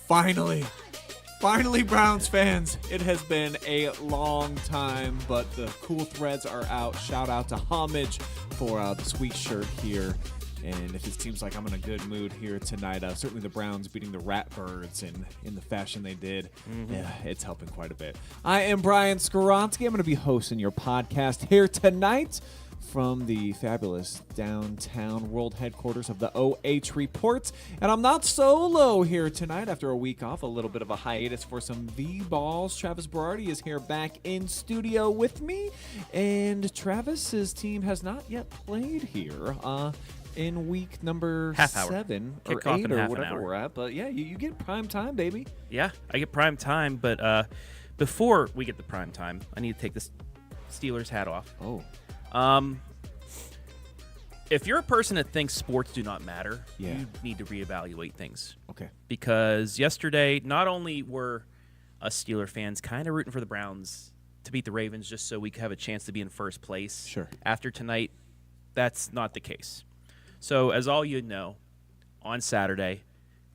Finally, Browns fans. It has been a long time, but the cool threads are out. Shout out to Homage for the sweet shirt here. And if it seems like I'm in a good mood here tonight, certainly the Browns beating the Ratbirds in the fashion they did, yeah, it's helping quite a bit. I am Brian Sqeueelers. I'm going to be hosting your podcast here tonight from the fabulous downtown world headquarters of the OH.Report. And I'm not solo here tonight after a week off, a little bit of a hiatus for some V-balls. Travis Berardi is here back in studio with me. And Travis's team has not yet played here in week number 7 or 8 or whatever we're at. But yeah, you get prime time, baby. Yeah, I get prime time. But before we get the prime time, I need to take this Steelers hat off. Oh. If you're a person that thinks sports do not matter, Yeah. you need to reevaluate things. Okay. Because yesterday, not only were us Steeler fans kind of rooting for the Browns to beat the Ravens just so we could have a chance to be in first place. Sure. After tonight, that's not the case. So, as all you know, on Saturday,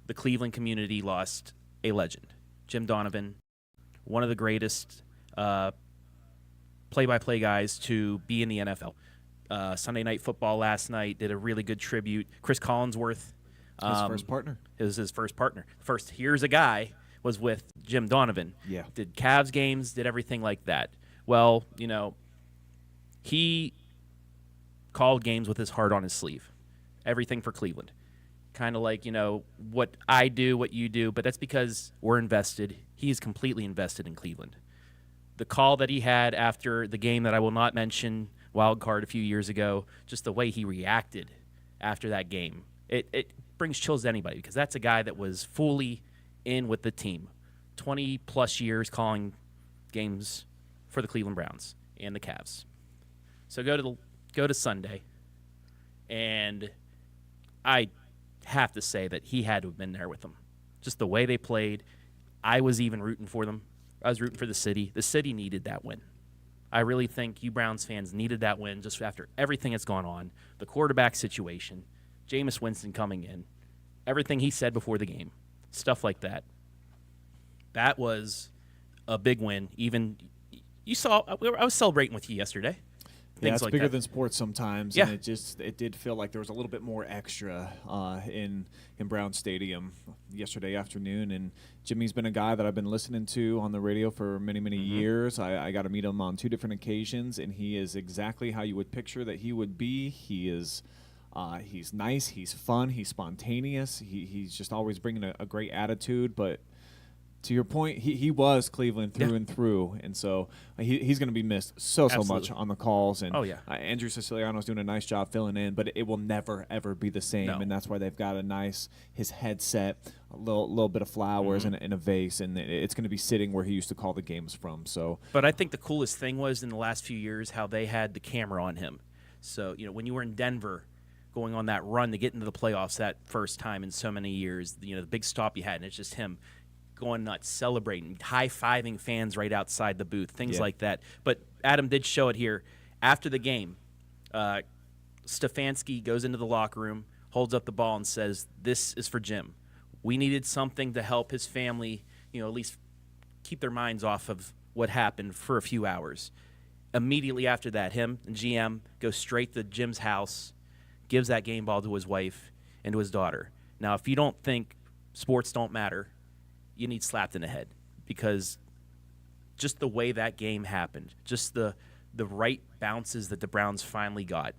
the Cleveland community lost a legend, Jim Donovan, one of the greatest play-by-play guys to be in the NFL. Sunday Night Football last night did a really good tribute. Chris Collinsworth. His first partner. It was his first partner. First, here's a guy, was with Jim Donovan. Yeah. Did Cavs games, did everything like that. Well, you know, he called games with his heart on his sleeve. Everything for Cleveland. Kind of like, you know, what I do, what you do, but that's because we're invested. He's completely invested in Cleveland. The call that he had after the game that I will not mention, wild card a few years ago, just the way he reacted after that game, it brings chills to anybody because that's a guy that was fully in with the team. 20-plus years calling games for the Cleveland Browns and the Cavs. So go to Sunday, and I have to say that he had to have been there with them. Just the way they played, I was even rooting for them. I was rooting for the city. The city needed that win. I really think you Browns fans needed that win just after everything that's gone on, the quarterback situation, Jameis Winston coming in, everything he said before the game, stuff like that. That was a big win. Even you saw, I was celebrating with you yesterday. Yeah, it's like bigger that. than sports sometimes, Yeah. and it did feel like there was a little bit more extra in Brown Stadium yesterday afternoon. And Jimmy's been a guy that I've been listening to on the radio for many, many years. I got to meet him on 2 different occasions, and he is exactly how you would picture that he would be. He is he's nice, he's fun, he's spontaneous. He's just always bringing a great attitude, but to your point, he was Cleveland through and through, and so he's going to be missed so much on the calls. And Andrew Siciliano's doing a nice job filling in, but it will never, ever be the same, and that's why they've got his headset, a little bit of flowers and a vase, and it's going to be sitting where he used to call the games from. So, but I think the coolest thing was in the last few years how they had the camera on him. So, you know, when you were in Denver going on that run to get into the playoffs that first time in so many years, you know, the big stop you had, and it's just him going nuts, celebrating, high-fiving fans right outside the booth, things like that. But Adam did show it here. After the game, Stefanski goes into the locker room, holds up the ball, and says, "This is for Jim. We needed something to help his family, you know, at least keep their minds off of what happened for a few hours." Immediately after that, him and GM go straight to Jim's house, gives that game ball to his wife and to his daughter. Now, if you don't think sports don't matter, you need slapped in the head, because just the way that game happened, just the right bounces that the Browns finally got,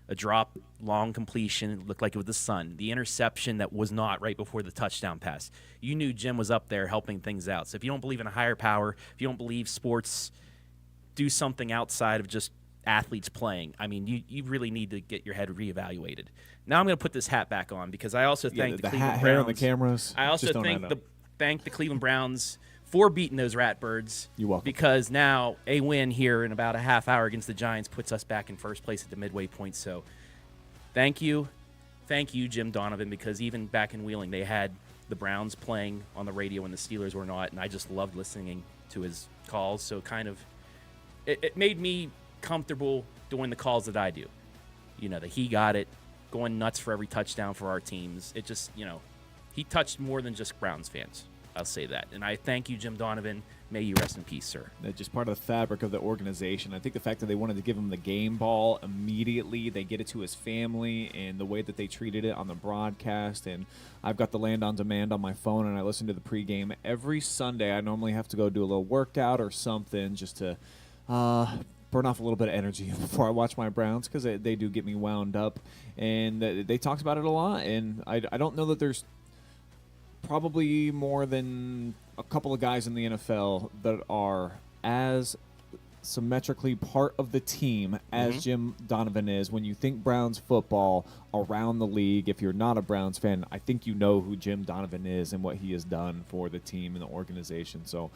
a drop, long completion, it looked like it was the sun, the interception that was not right before the touchdown pass. You knew Jim was up there helping things out. So if you don't believe in a higher power, if you don't believe sports do something outside of just athletes playing, I mean, you really need to get your head reevaluated. Now I'm going to put this hat back on because I also thank the Cleveland Browns. Hair on the cameras. I also thank the Cleveland Browns for beating those Ratbirds. You're welcome. Because now a win here in about a half hour against the Giants puts us back in first place at the midway point. So thank you, Jim Donovan, because even back in Wheeling, they had the Browns playing on the radio when the Steelers were not, and I just loved listening to his calls. So kind of it made me comfortable doing the calls that I do. You know, that he got it, going nuts for every touchdown for our teams. It just, you know, he touched more than just Browns fans. I'll say that. And I thank you, Jim Donovan. May you rest in peace, sir. That's just part of the fabric of the organization. I think the fact that they wanted to give him the game ball immediately, they get it to his family, and the way that they treated it on the broadcast. And I've got the Land on Demand on my phone, and I listen to the pregame every Sunday. I normally have to go do a little workout or something just to burn off a little bit of energy before I watch my Browns, because they do get me wound up. And they talked about it a lot, and I don't know that there's probably more than a couple of guys in the NFL that are as symmetrically part of the team as Jim Donovan is. When you think Browns football around the league, if you're not a Browns fan, I think you know who Jim Donovan is and what he has done for the team and the organization. So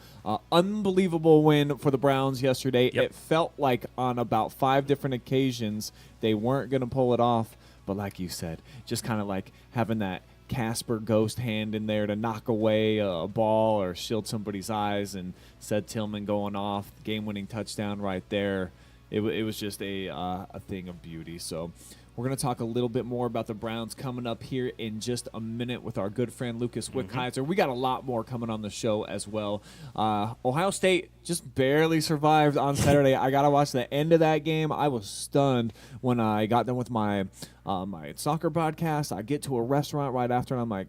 unbelievable win for the Browns yesterday. Yep. It felt like on about 5 different occasions they weren't going to pull it off, but like you said, just kind of like having that Casper ghost hand in there to knock away a ball or shield somebody's eyes, and said Tillman going off, game-winning touchdown right there. It was just a thing of beauty. So we're going to talk a little bit more about the Browns coming up here in just a minute with our good friend Luke Wickiser. We got a lot more coming on the show as well. Ohio State just barely survived on Saturday. I got to watch the end of that game. I was stunned when I got done with my my soccer broadcast. I get to a restaurant right after, and I'm like,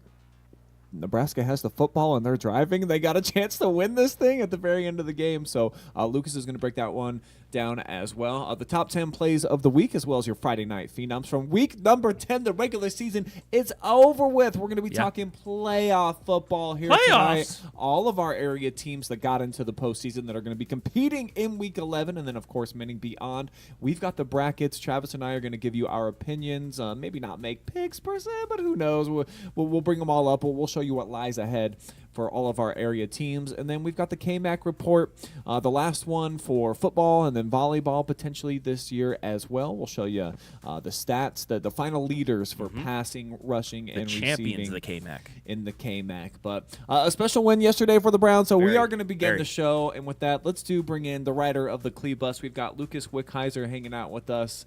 Nebraska has the football and they're driving. They got a chance to win this thing at the very end of the game. So Lucas is going to break that one down as well. The top 10 plays of the week, as well as your Friday night phenoms from week number 10. The regular season is over with. We're going to be talking playoff football here tonight. All of our area teams that got into the postseason that are going to be competing in week 11, and then of course many beyond. We've got the brackets. Travis and I are going to give you our opinions. Maybe not make picks per se, but who knows? We'll bring them all up. We'll show you what lies ahead for all of our area teams. And then we've got the KMAC report, the last one for football and then volleyball potentially this year as well. We'll show you the stats, the final leaders for passing, rushing, and receiving. The champions of the KMAC. In the KMAC. But a special win yesterday for the Browns, so we are going to begin the show. And with that, let's bring in the writer of the Clee Bus. We've got Luke Wickiser hanging out with us.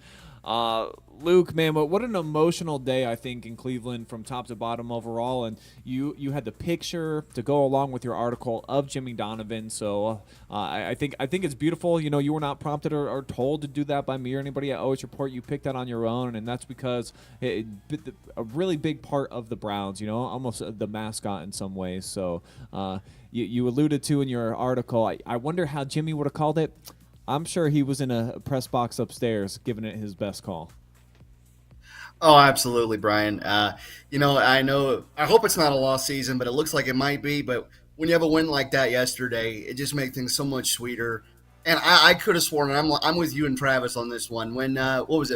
Luke, man, what an emotional day, I think, in Cleveland from top to bottom overall. And you had the picture to go along with your article of Jimmy Donovan. So I think it's beautiful. You know, you were not prompted or told to do that by me or anybody at OH.Report. You picked that on your own, and that's because a really big part of the Browns, you know, almost the mascot in some ways. So you alluded to in your article, I wonder how Jimmy would have called it. I'm sure he was in a press box upstairs giving it his best call. Oh, absolutely, Brian. You know, I hope it's not a lost season, but it looks like it might be. But when you have a win like that yesterday, it just makes things so much sweeter. And I could have sworn, and I'm with you and Travis on this one, when,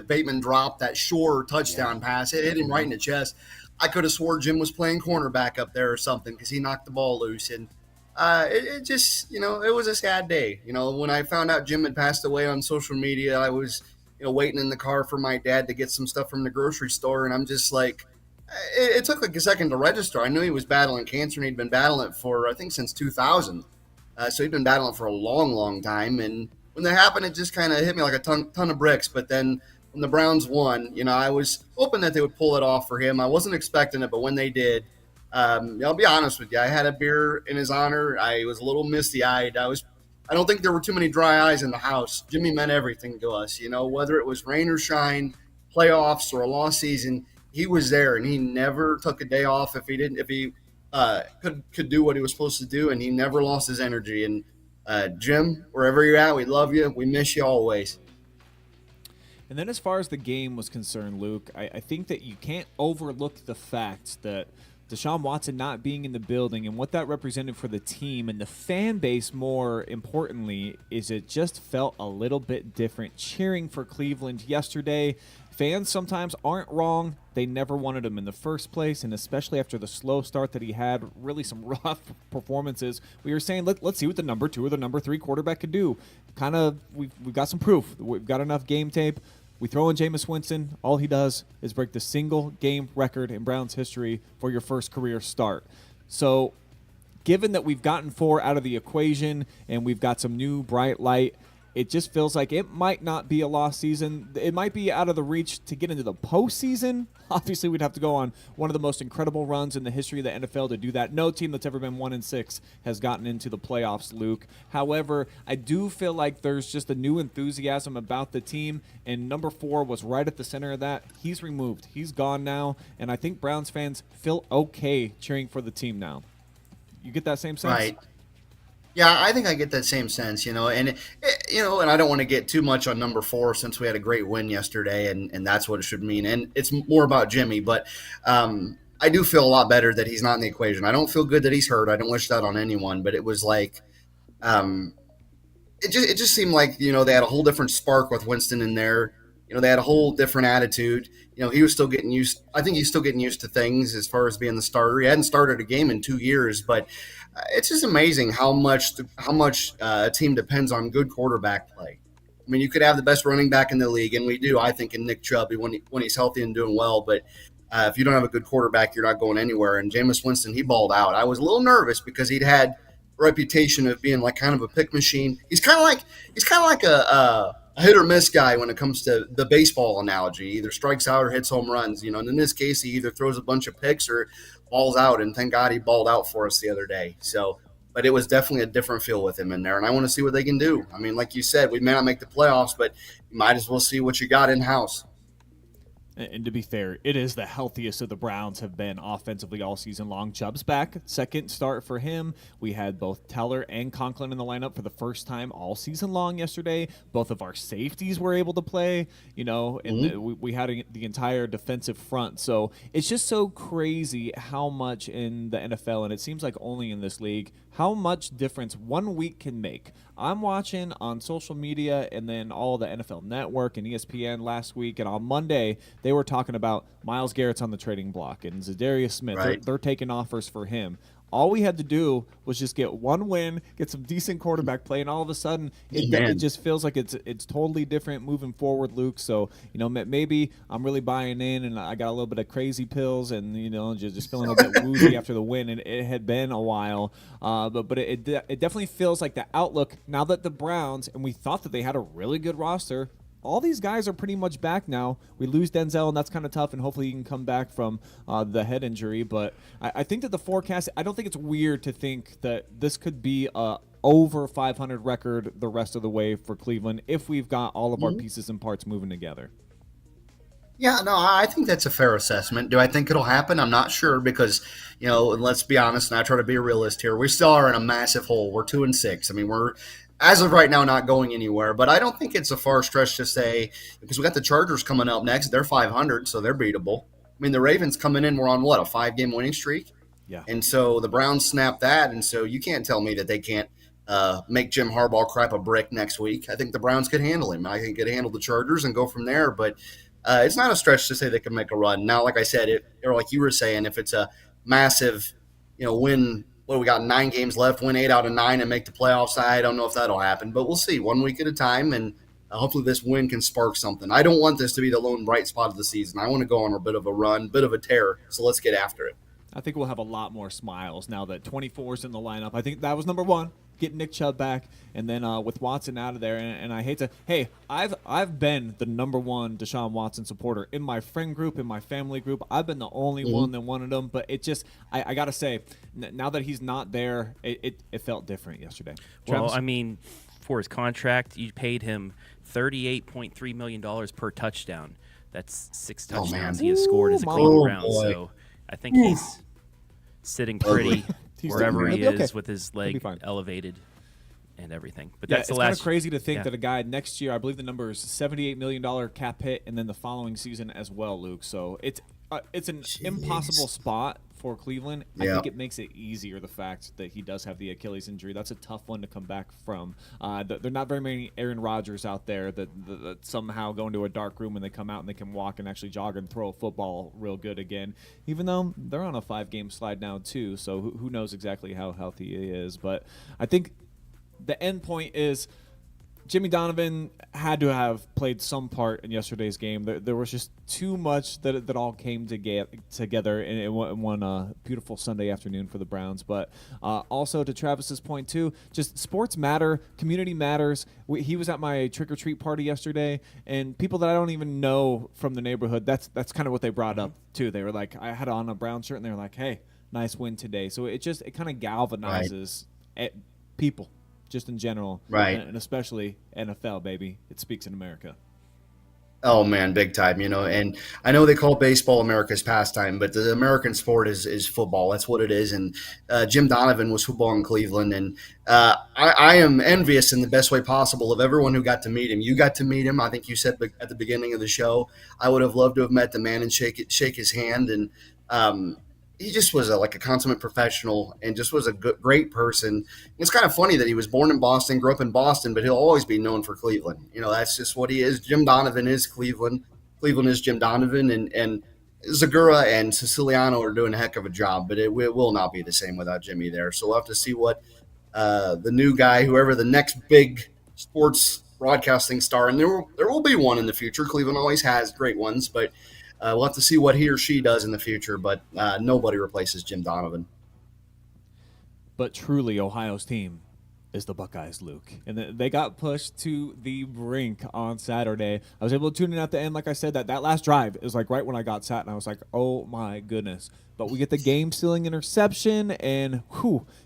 Bateman dropped that Shore touchdown pass. It hit him right in the chest. I could have swore Jim was playing cornerback up there or something because he knocked the ball loose. And it just, you know, it was a sad day. You know, when I found out Jim had passed away on social media, I was, you know, waiting in the car for my dad to get some stuff from the grocery store. And I'm just like, it took like a second to register. I knew he was battling cancer, and he'd been battling it for, I think, since 2000. So he'd been battling for a long, long time. And when that happened, it just kind of hit me like a ton of bricks. But then when the Browns won, you know, I was hoping that they would pull it off for him. I wasn't expecting it, but when they did, I'll be honest with you. I had a beer in his honor. I was a little misty-eyed. I don't think there were too many dry eyes in the house. Jimmy meant everything to us. You know, whether it was rain or shine, playoffs or a lost season, he was there, and he never took a day off if he could do what he was supposed to do, and he never lost his energy. And Jim, wherever you're at, we love you. We miss you always. And then as far as the game was concerned, Luke, I think that you can't overlook the fact that Deshaun Watson not being in the building and what that represented for the team and the fan base, more importantly, is it just felt a little bit different cheering for Cleveland yesterday. Fans sometimes aren't wrong. They never wanted him in the first place, and especially after the slow start that he had, really some rough performances. We were saying, let's see what the number 2 or the number 3 quarterback could do. Kind of, we've got some proof. We've got enough game tape. We throw in Jameis Winston. All he does is break the single game record in Browns history for your first career start. So given that we've gotten 4 out of the equation and we've got some new bright light, it just feels like it might not be a lost season. It might be out of the reach to get into the postseason. Obviously, we'd have to go on one of the most incredible runs in the history of the NFL to do that. No team that's ever been 1-6 has gotten into the playoffs, Luke. However, I do feel like there's just a new enthusiasm about the team, and number 4 was right at the center of that. He's removed. He's gone now, and I think Browns fans feel okay cheering for the team now. You get that same sense? Right. Yeah, I think I get that same sense, and I don't want to get too much on number 4 since we had a great win yesterday, and that's what it should mean. And it's more about Jimmy, but I do feel a lot better that he's not in the equation. I don't feel good that he's hurt. I don't wish that on anyone, but it was like it just seemed like they had a whole different spark with Winston in there. They had a whole different attitude. He was still getting used. I think he's still getting used to things as far as being the starter. He hadn't started a game in 2 years, but it's just amazing how much a team depends on good quarterback play. I mean, you could have the best running back in the league, and we do, I think, in Nick Chubb when he's healthy and doing well. But if you don't have a good quarterback, you're not going anywhere. And Jameis Winston, he balled out. I was a little nervous because he'd had a reputation of being like kind of a pick machine. He's kind of like a hit or miss guy when it comes to the baseball analogy. He either strikes out or hits home runs. And in this case, he either throws a bunch of picks or balls out. And thank God he balled out for us the other day. So, but it was definitely a different feel with him in there, and I want to see what they can do. I mean, like you said, we may not make the playoffs, but you might as well see what you got in house. And to be fair, it is the healthiest of the Browns have been offensively all season long. Chubb's back, second start for him. We had both Teller and Conklin in the lineup for the first time all season long yesterday. Both of our safeties were able to play, and we had the entire defensive front. So it's just so crazy how much in the NFL, and it seems like only in this league, how much difference 1 week can make. I'm watching on social media and then all the NFL Network and ESPN last week, and on Monday they were talking about Myles Garrett's on the trading block and Zadarius Smith. Right. They're taking offers for him. All we had to do was just get one win, get some decent quarterback play, and all of a sudden it just feels like it's totally different moving forward, Luke. So, maybe I'm really buying in, and I got a little bit of crazy pills and, just feeling a bit woozy after the win, and it had been a while. But it definitely feels like the outlook, now that the Browns, and we thought that they had a really good roster, all these guys are pretty much back now. We lose Denzel, and that's kind of tough, and hopefully he can come back from the head injury. But I think that the forecast, I don't think it's weird to think that this could be a over 500 record the rest of the way for Cleveland if we've got all of our pieces and parts moving together. Yeah, no, I think that's a fair assessment. Do I think it'll happen? I'm not sure because, let's be honest, and I try to be a realist here. We still are in a massive hole. We're 2-6. I mean, we're as of right now not going anywhere, but I don't think it's a far stretch to say, because we got the Chargers coming up next. They're 500, so they're beatable. I mean, the Ravens coming in, we're on what, a 5-game winning streak? Yeah. And so the Browns snapped that, and so you can't tell me that they can't make Jim Harbaugh crap a brick next week. I think the Browns could handle him. I think could handle the Chargers and go from there, but it's not a stretch to say they can make a run. Now, like I said, or like you were saying, if it's a massive, win. Well, we got 9 games left, win 8 out of 9 and make the playoffs. I don't know if that'll happen, but we'll see 1 week at a time, and hopefully this win can spark something. I don't want this to be the lone bright spot of the season. I want to go on a bit of a run, bit of a tear, so let's get after it. I think we'll have a lot more smiles now that 24's in the lineup. I think that was number 1, get Nick Chubb back, and then with Watson out of there. And I hate to – hey, I've been the number 1 Deshaun Watson supporter in my friend group, in my family group. I've been the only one that wanted him. But it just – I got to say, now that he's not there, it felt different yesterday. Well, I mean, for his contract, you paid him $38.3 million per touchdown. That's 6 touchdowns he has scored as a Cleveland Brown. So I think he's sitting pretty wherever he is with his leg elevated and everything. But that's the last. It's kind of crazy to think that a guy next year, I believe the number is $78 million cap hit, and then the following season as well, Luke. So it's an impossible spot for Cleveland. I think it makes it easier, the fact that he does have the Achilles injury. That's a tough one to come back from. There are not very many Aaron Rodgers out there that somehow go into a dark room and they come out and they can walk and actually jog and throw a football real good again, even though they're on a 5-game slide now too, so who knows exactly how healthy he is. But I think the end point is Jimmy Donovan had to have played some part in yesterday's game. There was just too much that all came together in one beautiful Sunday afternoon for the Browns. But also to Travis's point too, just sports matter, community matters. He was at my trick-or-treat party yesterday, and people that I don't even know from the neighborhood, that's kind of what they brought up too. They were like, I had on a Brown shirt, and they were like, hey, nice win today. So it kind of galvanizes people. Just in general, right, and especially NFL, baby. It speaks in America. Oh man, big time, and I know they call baseball America's pastime, but the American sport is football. That's what it is. And Jim Donovan was football in Cleveland, and I am envious in the best way possible of everyone who got to meet him. You got to meet him. I think you said at the beginning of the show, I would have loved to have met the man and shake his hand. And he just was like a consummate professional and just was a great person. It's kind of funny that he was born in Boston, grew up in Boston, but he'll always be known for Cleveland. That's just what he is. Jim Donovan is Cleveland. Cleveland is Jim Donovan, and Zagura and Siciliano are doing a heck of a job, but it will not be the same without Jimmy there. So we'll have to see what the new guy, whoever the next big sports broadcasting star, and there will be one in the future. Cleveland always has great ones, but we'll have to see what he or she does in the future, but nobody replaces Jim Donovan. But truly, Ohio's team is the Buckeyes, Luke. And they got pushed to the brink on Saturday. I was able to tune in at the end. Like I said, that last drive is like right when I got sat, and I was like, oh, my goodness. But we get the game-sealing interception, and,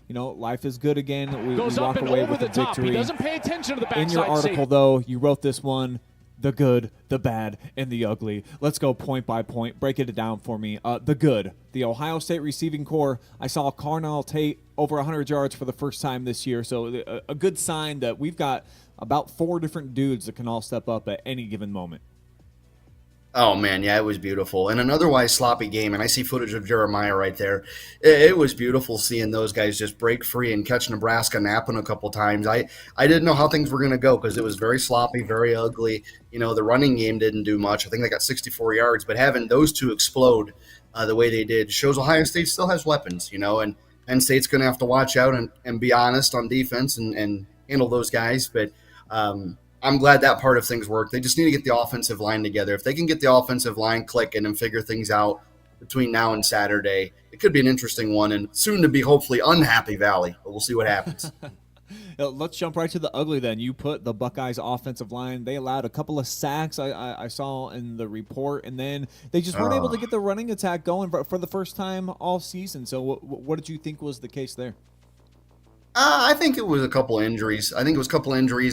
life is good again. We walk away with a victory. He doesn't pay attention to the backside. In your article, though, you wrote this one. The good, the bad, and the ugly. Let's go point by point. Break it down for me. The good, the Ohio State receiving core. I saw Carnell Tate over 100 yards for the first time this year. So a good sign that we've got about 4 different dudes that can all step up at any given moment. Oh, man, yeah, it was beautiful. And an otherwise sloppy game, and I see footage of Jeremiah right there. It was beautiful seeing those guys just break free and catch Nebraska napping a couple times. I didn't know how things were going to go because it was very sloppy, very ugly. The running game didn't do much. I think they got 64 yards, but having those two explode the way they did shows Ohio State still has weapons, and Penn State's going to have to watch out and be honest on defense and handle those guys. But I'm glad that part of things worked. They just need to get the offensive line together. If they can get the offensive line clicking and figure things out between now and Saturday, it could be an interesting one and soon to be hopefully unhappy Valley, but we'll see what happens. Let's jump right to the ugly then. You put the Buckeyes offensive line. They allowed a couple of sacks I saw in the report, and then they just weren't able to get the running attack going for the first time all season. So what did you think was the case there? I think it was a couple injuries.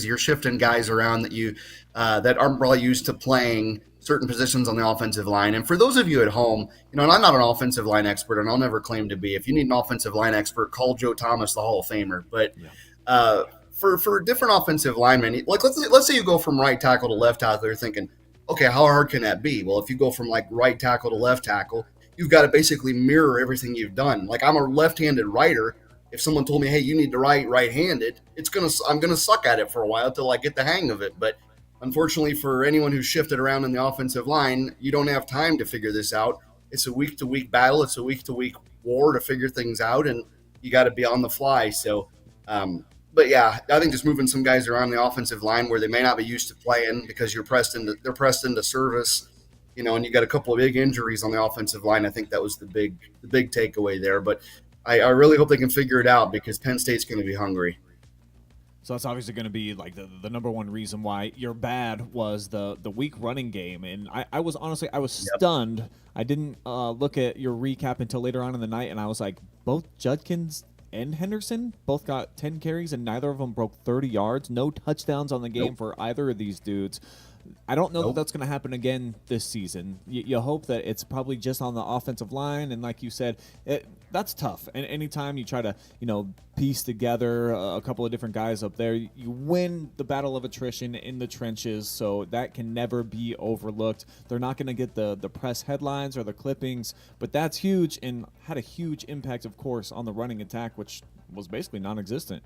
You're shifting guys around that you that aren't really used to playing certain positions on the offensive line. And for those of you at home, and I'm not an offensive line expert, and I'll never claim to be. If you need an offensive line expert, call Joe Thomas, the Hall of Famer. But for different offensive linemen, like let's say you go from right tackle to left tackle, you're thinking, okay, how hard can that be? Well, if you go from like right tackle to left tackle, you've got to basically mirror everything you've done. Like I'm a left-handed writer. If someone told me, hey, you need to write right-handed, I'm gonna suck at it for a while till I get the hang of it. But unfortunately for anyone who's shifted around in the offensive line, you don't have time to figure this out. It's a week-to-week battle. It's a week-to-week war to figure things out, and you got to be on the fly. So, but yeah, I think just moving some guys around the offensive line where they may not be used to playing because they're pressed into service, and you got a couple of big injuries on the offensive line. I think that was the big takeaway there. But I really hope they can figure it out because Penn State's going to be hungry. So that's obviously going to be like the number one reason why you're bad was the weak running game. And I was honestly, stunned. I didn't look at your recap until later on in the night, and I was like, both Judkins and Henderson both got 10 carries, and neither of them broke 30 yards. No touchdowns on the game for either of these dudes. I don't know that that's going to happen again this season. You hope that it's probably just on the offensive line, and like you said, that's tough. And anytime you try to, piece together a couple of different guys up there, you win the battle of attrition in the trenches, so that can never be overlooked. They're not going to get the press headlines or the clippings, but that's huge and had a huge impact, of course, on the running attack, which was basically non-existent.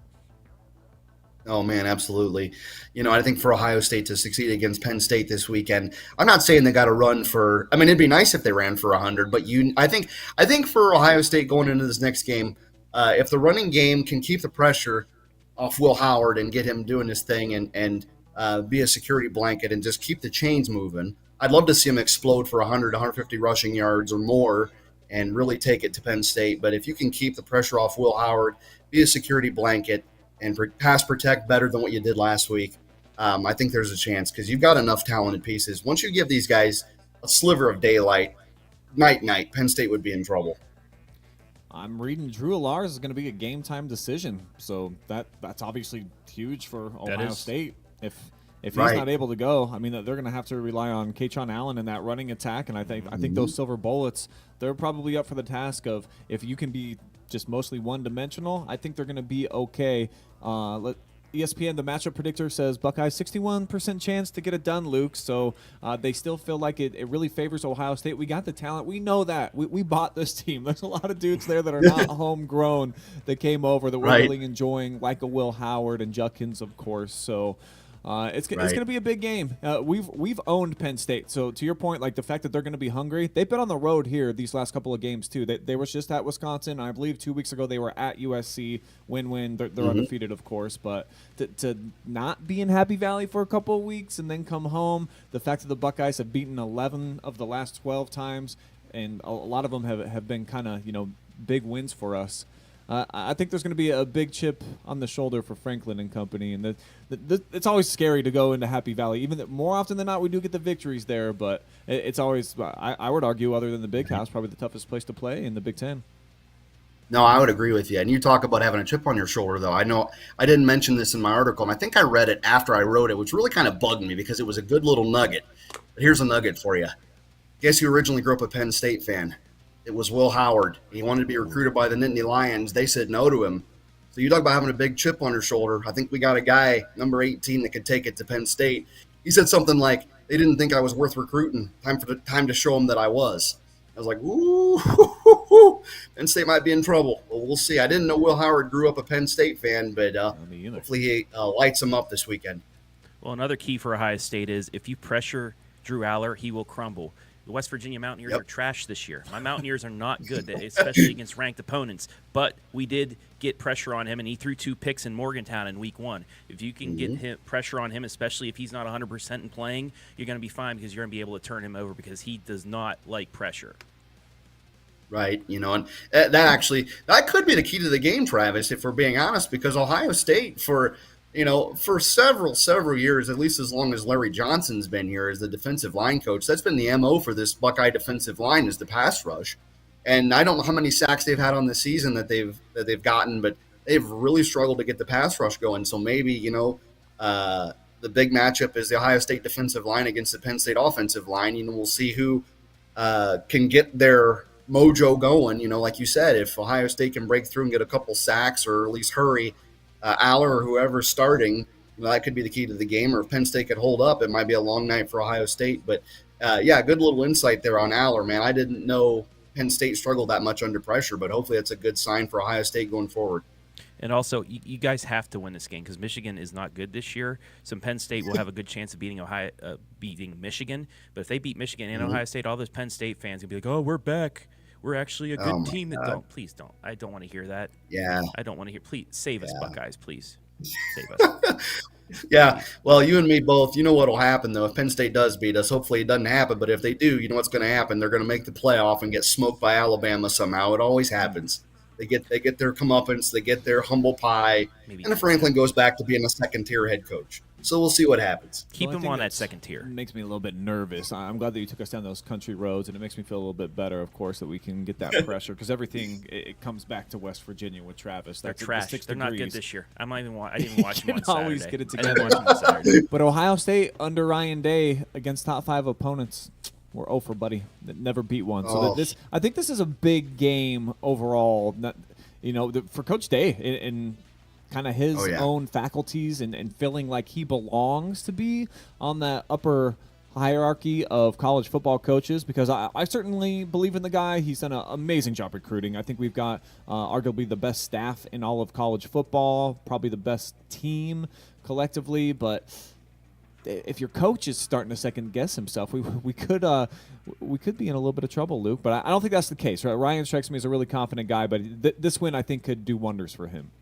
Oh, man, absolutely. I think for Ohio State to succeed against Penn State this weekend, I'm not saying they got to run for – it'd be nice if they ran for 100, but I think for Ohio State going into this next game, if the running game can keep the pressure off Will Howard and get him doing his thing and be a security blanket and just keep the chains moving. I'd love to see him explode for 100, 150 rushing yards or more and really take it to Penn State. But if you can keep the pressure off Will Howard, be a security blanket, and pass protect better than what you did last week, I think there's a chance because you've got enough talented pieces. Once you give these guys a sliver of daylight, night, Penn State would be in trouble. I'm reading Drew Alars is going to be a game-time decision, so that's obviously huge for Ohio State. If he's not able to go, I mean, they're going to have to rely on Kaytron Allen in that running attack, and I think those silver bullets, they're probably up for the task of if you can be just mostly one-dimensional, I think they're going to be okay. ESPN, the matchup predictor, says Buckeyes 61% chance to get it done, Luke. So they still feel like it really favors Ohio State. We got the talent. We know that. We bought this team. There's a lot of dudes there that are not homegrown that came over that we're really enjoying, like a Will Howard and Judkins, of course. So it's going to be a big game. We've owned Penn State. So to your point, like the fact that they're going to be hungry, they've been on the road here these last couple of games too. They were just at Wisconsin. I believe 2 weeks ago they were at USC. Win-win. They're undefeated, of course. But to not be in Happy Valley for a couple of weeks and then come home, the fact that the Buckeyes have beaten 11 of the last 12 times, and a lot of them have been kind of big wins for us. I think there's going to be a big chip on the shoulder for Franklin and company, and it's always scary to go into Happy Valley. Even more often than not, we do get the victories there, but it's always, I would argue, other than the Big House, probably the toughest place to play in the Big Ten. No, I would agree with you. And you talk about having a chip on your shoulder, though. I know I didn't mention this in my article, and I think I read it after I wrote it, which really kind of bugged me because it was a good little nugget. But here's a nugget for you. Guess who originally grew up a Penn State fan? It was Will Howard. He wanted to be recruited by the Nittany Lions. They said no to him. So you talk about having a big chip on your shoulder. I think we got a guy, number 18, that could take it to Penn State. He said something like, they didn't think I was worth recruiting. Time to show them that I was. I was like, ooh, Penn State might be in trouble. Well, we'll see. I didn't know Will Howard grew up a Penn State fan, but hopefully he lights him up this weekend. Well, another key for Ohio State is if you pressure Drew Aller, he will crumble. The West Virginia Mountaineers are trash this year. My Mountaineers are not good, especially against ranked opponents. But we did get pressure on him, and he threw 2 picks in Morgantown in week 1. If you can get pressure on him, especially if he's not 100% in playing, you're going to be fine because you're going to be able to turn him over because he does not like pressure. Right, and that could be the key to the game, Travis, if we're being honest, because Ohio State for several years, at least as long as Larry Johnson's been here as the defensive line coach, that's been the MO for this Buckeye defensive line is the pass rush. And I don't know how many sacks they've had on the season that they've gotten, but they've really struggled to get the pass rush going. So maybe, the big matchup is the Ohio State defensive line against the Penn State offensive line. We'll see who can get their mojo going. Like you said, if Ohio State can break through and get a couple sacks or at least hurry Aller or whoever's starting, that could be the key to the game. Or if Penn State could hold up, it might be a long night for Ohio State. But, good little insight there on Aller, man. I didn't know Penn State struggled that much under pressure, but hopefully that's a good sign for Ohio State going forward. And also, you guys have to win this game because Michigan is not good this year. So Penn State will have a good chance of beating Michigan. But if they beat Michigan and Ohio State, all those Penn State fans will be like, oh, we're back. We're actually a good team. Please don't. I don't want to hear that. Yeah. I don't want to hear. Please save us, Buckeyes. Please save us. Yeah. Well, you and me both. You know what will happen though if Penn State does beat us. Hopefully it doesn't happen. But if they do, you know what's going to happen. They're going to make the playoff and get smoked by Alabama somehow. It always happens. They get their comeuppance. They get their humble pie. And if Franklin goes back to being a second-tier head coach. So we'll see what happens. Keep him on that second tier. It makes me a little bit nervous. I'm glad that you took us down those country roads, and it makes me feel a little bit better, of course, that we can get that pressure because everything it comes back to West Virginia with Travis. They're trash. They're not good this year. I didn't even watch them on Saturday. Always get it together. But Ohio State under Ryan Day against top 5 opponents. We're 0 for buddy. Never beat one. So I think this is a big game overall. For Coach Day in kind of his own faculties and feeling like he belongs to be on that upper hierarchy of college football coaches because I certainly believe in the guy. He's done an amazing job recruiting. I think we've got arguably the best staff in all of college football, probably the best team collectively, but if your coach is starting to second guess himself, we could be in a little bit of trouble, Luke. But I don't think that's the case, right? Ryan strikes me as a really confident guy, but this win I think could do wonders for him.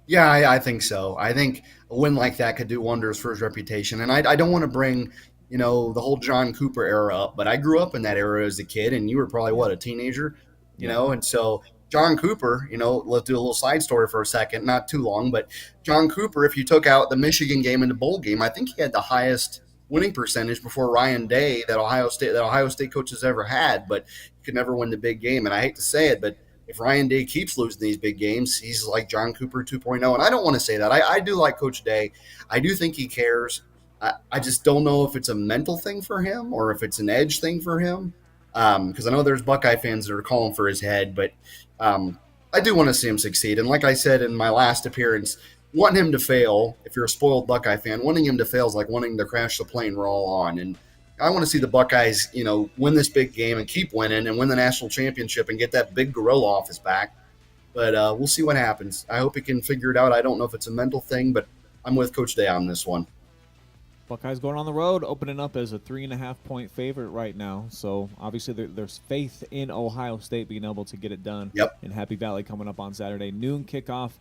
Yeah, I think so. I think a win like that could do wonders for his reputation. And I don't want to bring, the whole John Cooper era up, but I grew up in that era as a kid, and you were probably, Yeah. a teenager, Yeah. and so John Cooper, let's do a little side story for a second, not too long, but John Cooper, if you took out the Michigan game and the bowl game, I think he had the highest winning percentage before Ryan Day that Ohio State coaches ever had, but he could never win the big game. And I hate to say it, but if Ryan Day keeps losing these big games, he's like John Cooper 2.0. And I don't want to say that. I do like Coach Day. I do think he cares. I just don't know if it's a mental thing for him or if it's an edge thing for him. Because I know there's Buckeye fans that are calling for his head, but I do want to see him succeed. And like I said in my last appearance, wanting him to fail, if you're a spoiled Buckeye fan, wanting him to fail is like wanting to crash the plane we're all on. And I want to see the Buckeyes, win this big game and keep winning and win the national championship and get that big gorilla off his back. But we'll see what happens. I hope he can figure it out. I don't know if it's a mental thing, but I'm with Coach Day on this one. Buckeyes going on the road, opening up as a 3.5-point favorite right now. So obviously there's faith in Ohio State being able to get it done. Yep. In Happy Valley coming up on Saturday, noon kickoff.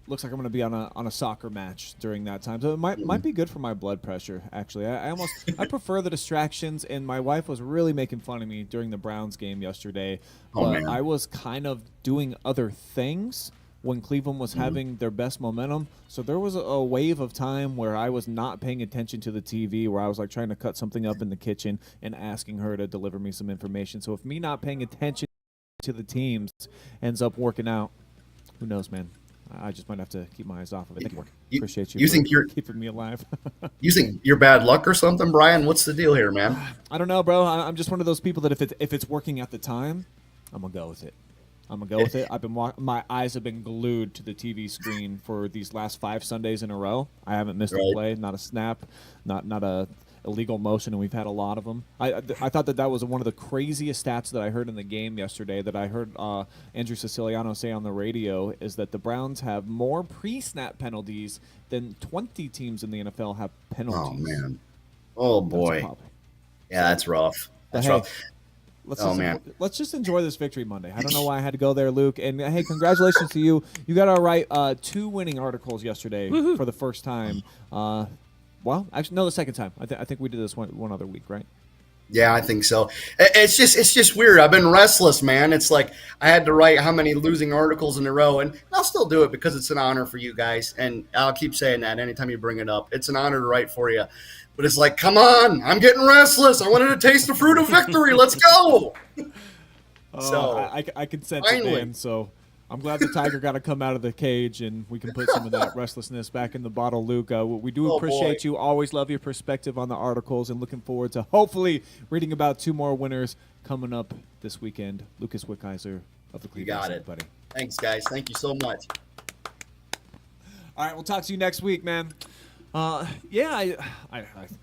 Looks like I'm going to be on a soccer match during that time, so it might be good for my blood pressure. Actually, I prefer the distractions. And my wife was really making fun of me during the Browns game yesterday, but I was kind of doing other things when Cleveland was having their best momentum. So there was a wave of time where I was not paying attention to the TV, where I was like trying to cut something up in the kitchen and asking her to deliver me some information. So if me not paying attention to the teams ends up working out, who knows, man? I just might have to keep my eyes off of it. Appreciate you. You think you're keeping me alive? You think you're bad luck or something, Brian? What's the deal here, man? I don't know, bro. I'm just one of those people that if it's working at the time, I'm gonna go with it. I've been my eyes have been glued to the TV screen for these last 5 Sundays in a row. I haven't missed a play, not a snap, not a illegal motion, and we've had a lot of them. I thought that was one of the craziest stats that I heard in the game yesterday, that I heard Andrew Siciliano say on the radio, is that the Browns have more pre-snap penalties than 20 teams in the NFL have penalties. Oh, man. Oh, boy. Yeah, that's rough. That's rough. Let's just enjoy this victory Monday. I don't know why I had to go there, Luke. And, hey, congratulations to you. You got to write 2 winning articles yesterday for the first time. Well, actually, no, the second time. I think we did this one other week, right? Yeah, I think so. It's just weird. I've been restless, man. It's like I had to write how many losing articles in a row, and I'll still do it because it's an honor for you guys. And I'll keep saying that anytime you bring it up. It's an honor to write for you. But it's like, come on, I'm getting restless. I wanted to taste the fruit of victory. Let's go. I can sense it, man. So I'm glad the Tiger got to come out of the cage and we can put some of that restlessness back in the bottle, Luke. We do appreciate you. Always love your perspective on the articles, and looking forward to hopefully reading about 2 more winners coming up this weekend. Luke Wickiser of the Cleveland. You got it, buddy. Thanks, guys. Thank you so much. All right, we'll talk to you next week, man. I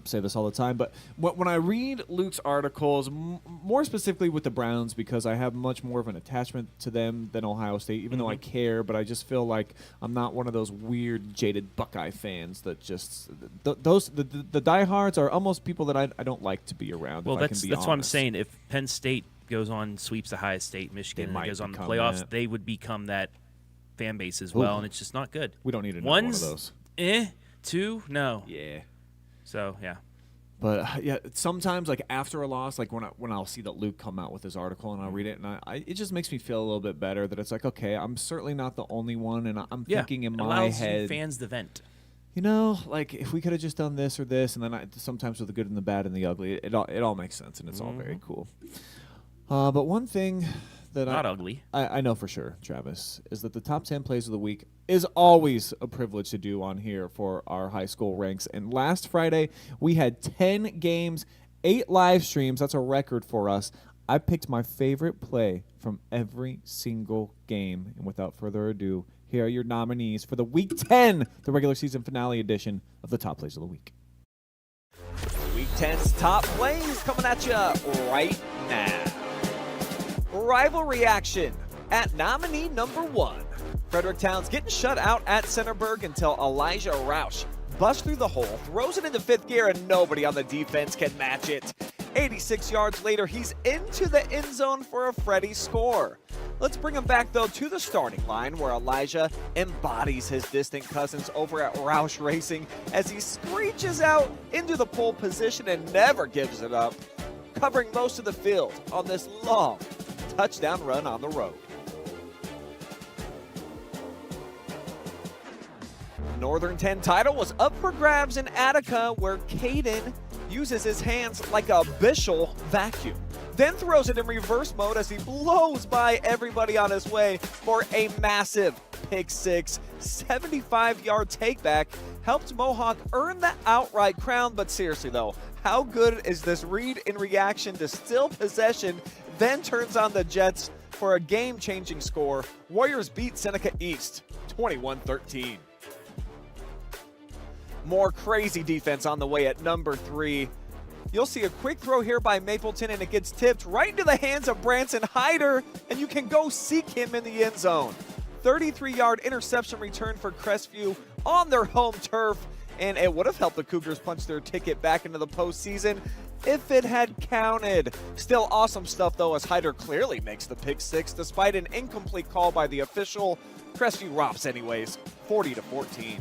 say this all the time, but when I read Luke's articles, more specifically with the Browns, because I have much more of an attachment to them than Ohio State, even though I care, but I just feel like I'm not one of those weird, jaded Buckeye fans that just the diehards are almost people that I don't like to be around. Well, that's what I'm saying. If Penn State goes on, sweeps Ohio State, Michigan, and goes on the playoffs, they would become that fan base as well, and it's just not good. We don't need another one of those. 2, no. Yeah. So, yeah. But, sometimes, like, after a loss, like, when I'll see that Luke come out with his article and I'll read it, and it just makes me feel a little bit better that it's like, okay, I'm certainly not the only one, and I'm thinking in my head. Allows fans to vent. Like, if we could have just done this or this, and then sometimes with the good and the bad and the ugly, it all makes sense, and it's all very cool. But one thing that not ugly. I know for sure, Travis, is that the top 10 plays of the week is always a privilege to do on here for our high school ranks. And last Friday, we had 10 games, 8 live streams. That's a record for us. I picked my favorite play from every single game. And without further ado, here are your nominees for the Week 10, the regular season finale edition of the Top Plays of the Week. Week 10's top plays coming at you right now. Rivalry action at nominee number 1. Fredericktown's getting shut out at Centerburg until Elijah Roush busts through the hole, throws it into 5th gear, and nobody on the defense can match it. 86 yards later, he's into the end zone for a Freddie score. Let's bring him back, though, to the starting line where Elijah embodies his distant cousins over at Roush Racing as he screeches out into the pole position and never gives it up, covering most of the field on this long touchdown run on the road. Northern 10 title was up for grabs in Attica, where Caden uses his hands like a Bishel vacuum, then throws it in reverse mode as he blows by everybody on his way for a massive pick six. 75-yard takeback helped Mohawk earn the outright crown. But seriously though, how good is this read in reaction to still possession, then turns on the Jets for a game-changing score. Warriors beat Seneca East 21-13. More crazy defense on the way at number 3. You'll see a quick throw here by Mapleton, and it gets tipped right into the hands of Branson Hyder, and you can go seek him in the end zone. 33-yard interception return for Crestview on their home turf, and it would have helped the Cougars punch their ticket back into the postseason if it had counted. Still awesome stuff, though, as Hyder clearly makes the pick six despite an incomplete call by the official. Crestview romps anyways, 40-14.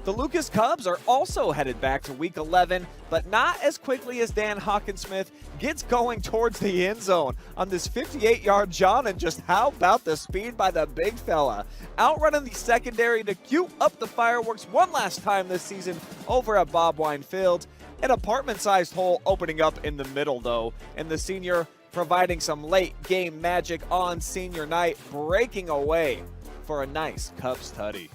The Lucas Cubs are also headed back to Week 11, but not as quickly as Dan Hawkinsmith gets going towards the end zone on this 58-yard John, and just how about the speed by the big fella. Outrunning the secondary to cue up the fireworks one last time this season over at Bob Wine Field. An apartment-sized hole opening up in the middle, though, and the senior providing some late-game magic on senior night, breaking away for a nice Cubs tutty.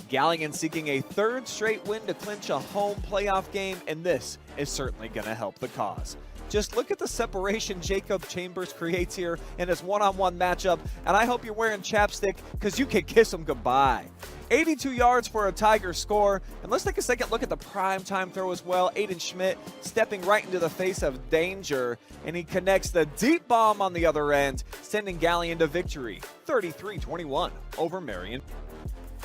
Galligan seeking a third straight win to clinch a home playoff game, and this is certainly going to help the cause. Just look at the separation Jacob Chambers creates here in his one-on-one matchup, and I hope you're wearing chapstick because you can kiss him goodbye. 82 yards for a Tiger score, and let's take a second look at the primetime throw as well. Aiden Schmidt stepping right into the face of danger, and he connects the deep bomb on the other end, sending Galligan to victory, 33-21 over Marion.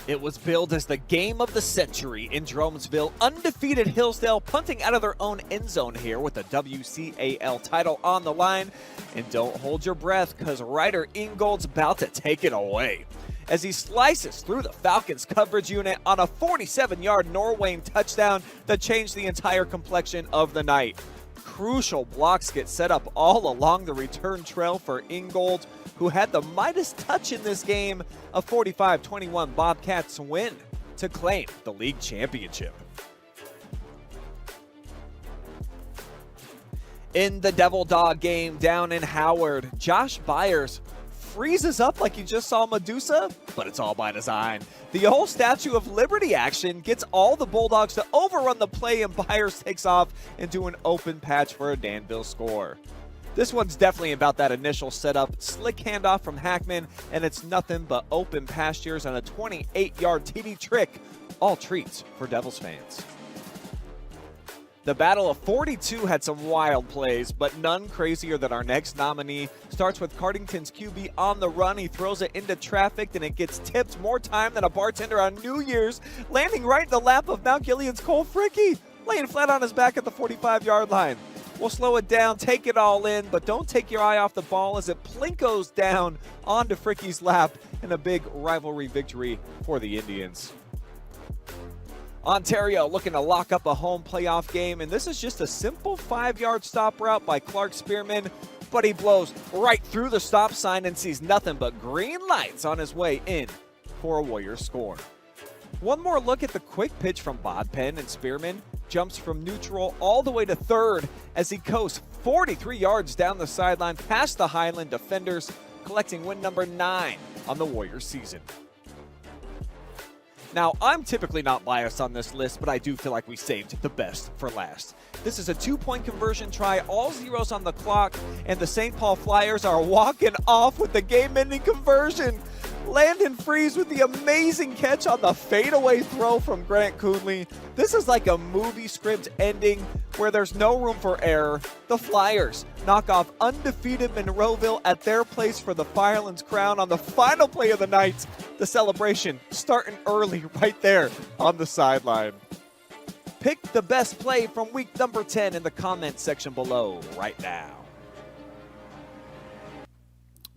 It was billed as the game of the century in Dromesville. Undefeated Hillsdale punting out of their own end zone here with the WCAL title on the line. And don't hold your breath, because Ryder Ingold's about to take it away as he slices through the Falcons coverage unit on a 47-yard Norwayne touchdown that changed the entire complexion of the night. Crucial blocks get set up all along the return trail for Ingold, who had the Midas touch in this game. A 45-21 Bobcats win to claim the league championship. In the Devil Dog game down in Howard, Josh Byers freezes up like you just saw Medusa, but it's all by design. The old Statue of Liberty action gets all the Bulldogs to overrun the play, and Byers takes off into an open patch for a Danville score. This one's definitely about that initial setup, slick handoff from Hackman, and it's nothing but open pastures and a 28-yard TD trick. All treats for Devils fans. The Battle of 42 had some wild plays, but none crazier than our next nominee. Starts with Cardington's QB on the run. He throws it into traffic, and it gets tipped more time than a bartender on New Year's, landing right in the lap of Mount Gilead's Cole Fricky, laying flat on his back at the 45-yard line. We'll slow it down, take it all in, but don't take your eye off the ball as it plinkos down onto Fricky's lap in a big rivalry victory for the Indians. Ontario looking to lock up a home playoff game, and this is just a simple 5-yard stop route by Clark Spearman, but he blows right through the stop sign and sees nothing but green lights on his way in for a Warriors score. One more look at the quick pitch from Bodpen, and Spearman jumps from neutral all the way to third as he coasts 43 yards down the sideline past the Highland defenders, collecting win number 9 on the Warriors season. Now, I'm typically not biased on this list, but I do feel like we saved the best for last. This is a 2-point conversion try, all zeros on the clock, and the St. Paul Flyers are walking off with the game-ending conversion. Landon Freeze with the amazing catch on the fadeaway throw from Grant Coonley. This is like a movie script ending where there's no room for error. The Flyers knock off undefeated Monroeville at their place for the Firelands crown on the final play of the night. The celebration starting early right there on the sideline. Pick the best play from week number 10 in the comment section below right now.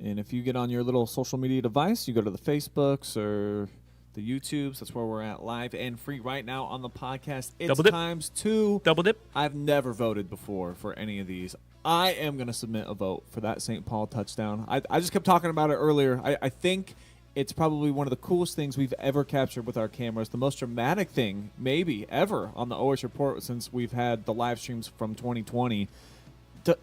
And if you get on your little social media device, you go to the Facebooks or the YouTubes. That's where we're at, live and free right now on the podcast. It's Double dip. times 2. Double dip. I've never voted before for any of these. I am going to submit a vote for that St. Paul touchdown. I just kept talking about it earlier. I think it's probably one of the coolest things we've ever captured with our cameras, the most dramatic thing maybe ever on the OH.Report since we've had the live streams from 2020.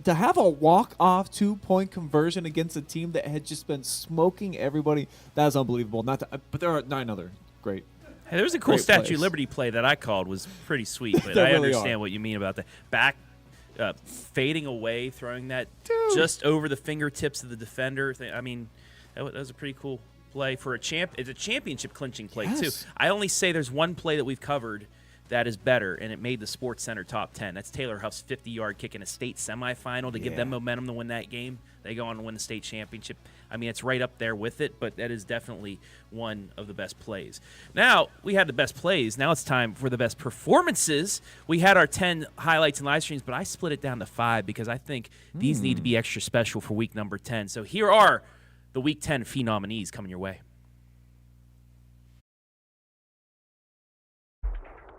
To have a walk-off 2-point conversion against a team that had just been smoking everybody, that is unbelievable. But there are 9 other great. Hey, there was a cool Great Statue plays. of Liberty play that I called, was pretty sweet, but There I really understand are. what you mean about the back fading away, throwing that Dude. just over the fingertips of the defender. I mean, that was a pretty cool play for a champ. It's a championship clinching play too. Yes. I only say there's one play that we've covered that is better, and it made the Sports Center top 10. That's Taylor Huff's 50-yard kick in a state semifinal to give them momentum to win that game. They go on to win the state championship. I mean, it's right up there with it, but that is definitely one of the best plays. Now, we had the best plays. Now it's time for the best performances. We had our 10 highlights and live streams, but I split it down to 5 because I think these need to be extra special for week number 10. So here are the week 10 Fee nominees coming your way.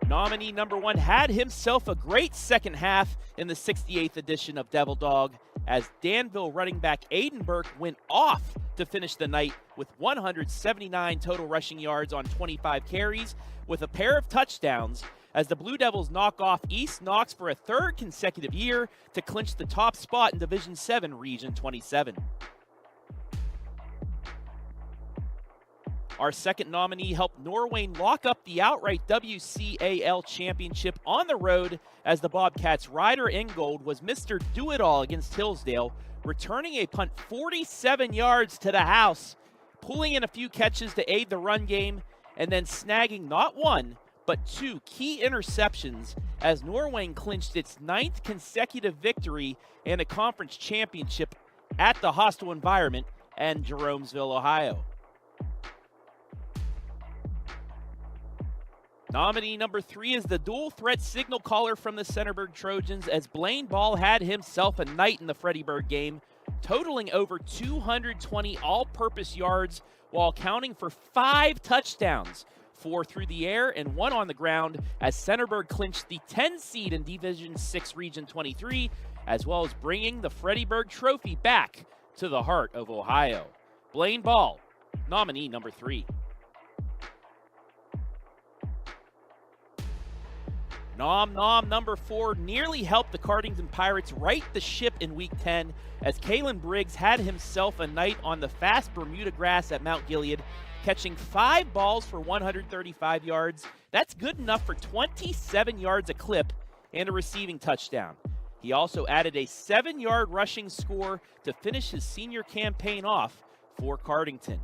Nominee number 1 had himself a great second half in the 68th edition of Devil Dog as Danville running back Aiden Burke went off to finish the night with 179 total rushing yards on 25 carries with a pair of touchdowns as the Blue Devils knock off East Knox for a 3rd consecutive year to clinch the top spot in Division 7 Region 27. Our second nominee helped Norwayne lock up the outright WCAL championship on the road as the Bobcats' Ryder Ingold was Mr. Do-It-All against Hillsdale, returning a punt 47 yards to the house, pulling in a few catches to aid the run game, and then snagging not 1, but 2 key interceptions as Norwayne clinched its 9th consecutive victory in a conference championship at the hostile environment in Jeromesville, Ohio. Nominee number 3 is the dual threat signal caller from the Centerburg Trojans as Blaine Ball had himself a night in the Freddyburg game, totaling over 220 all-purpose yards while accounting for 5 touchdowns, 4 through the air and 1 on the ground as Centerburg clinched the 10 seed in Division 6 Region 23, as well as bringing the Freddyburg Trophy back to the heart of Ohio. Blaine Ball, nominee number 3. Nom Nom number 4 nearly helped the Cardington Pirates right the ship in Week 10 as Kalen Briggs had himself a night on the fast Bermuda grass at Mount Gilead, catching 5 balls for 135 yards. That's good enough for 27 yards a clip and a receiving touchdown. He also added a 7-yard rushing score to finish his senior campaign off for Cardington.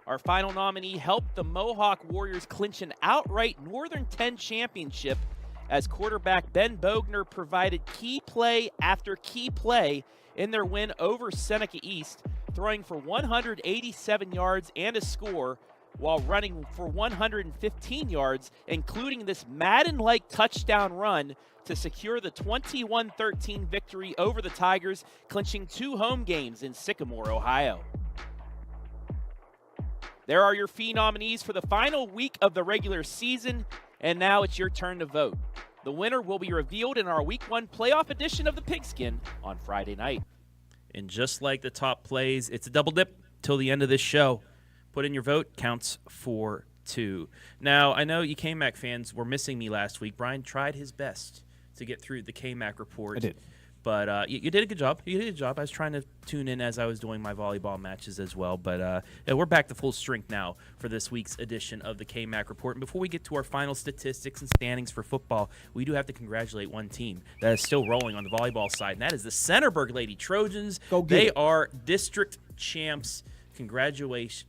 Our final nominee helped the Mohawk Warriors clinch an outright Northern 10 championship as quarterback Ben Bogner provided key play after key play in their win over Seneca East, throwing for 187 yards and a score while running for 115 yards, including this Madden-like touchdown run to secure the 21-13 victory over the Tigers, clinching 2 home games in Sycamore, Ohio. There are your Fee nominees for the final week of the regular season, and now it's your turn to vote. The winner will be revealed in our Week 1 playoff edition of the Pigskin on Friday night. And just like the top plays, it's a double dip till the end of this show. Put in your vote, counts for 2. Now, I know you KMAC fans were missing me last week. Brian tried his best to get through the KMAC report. I did. But you did a good job. You did a good job. I was trying to tune in as I was doing my volleyball matches as well. But yeah, we're back to full strength now for this week's edition of the KMAC Report. And before we get to our final statistics and standings for football, we do have to congratulate one team that is still rolling on the volleyball side, and that is the Centerburg Lady Trojans. Go get they it. are district champs. Congratulations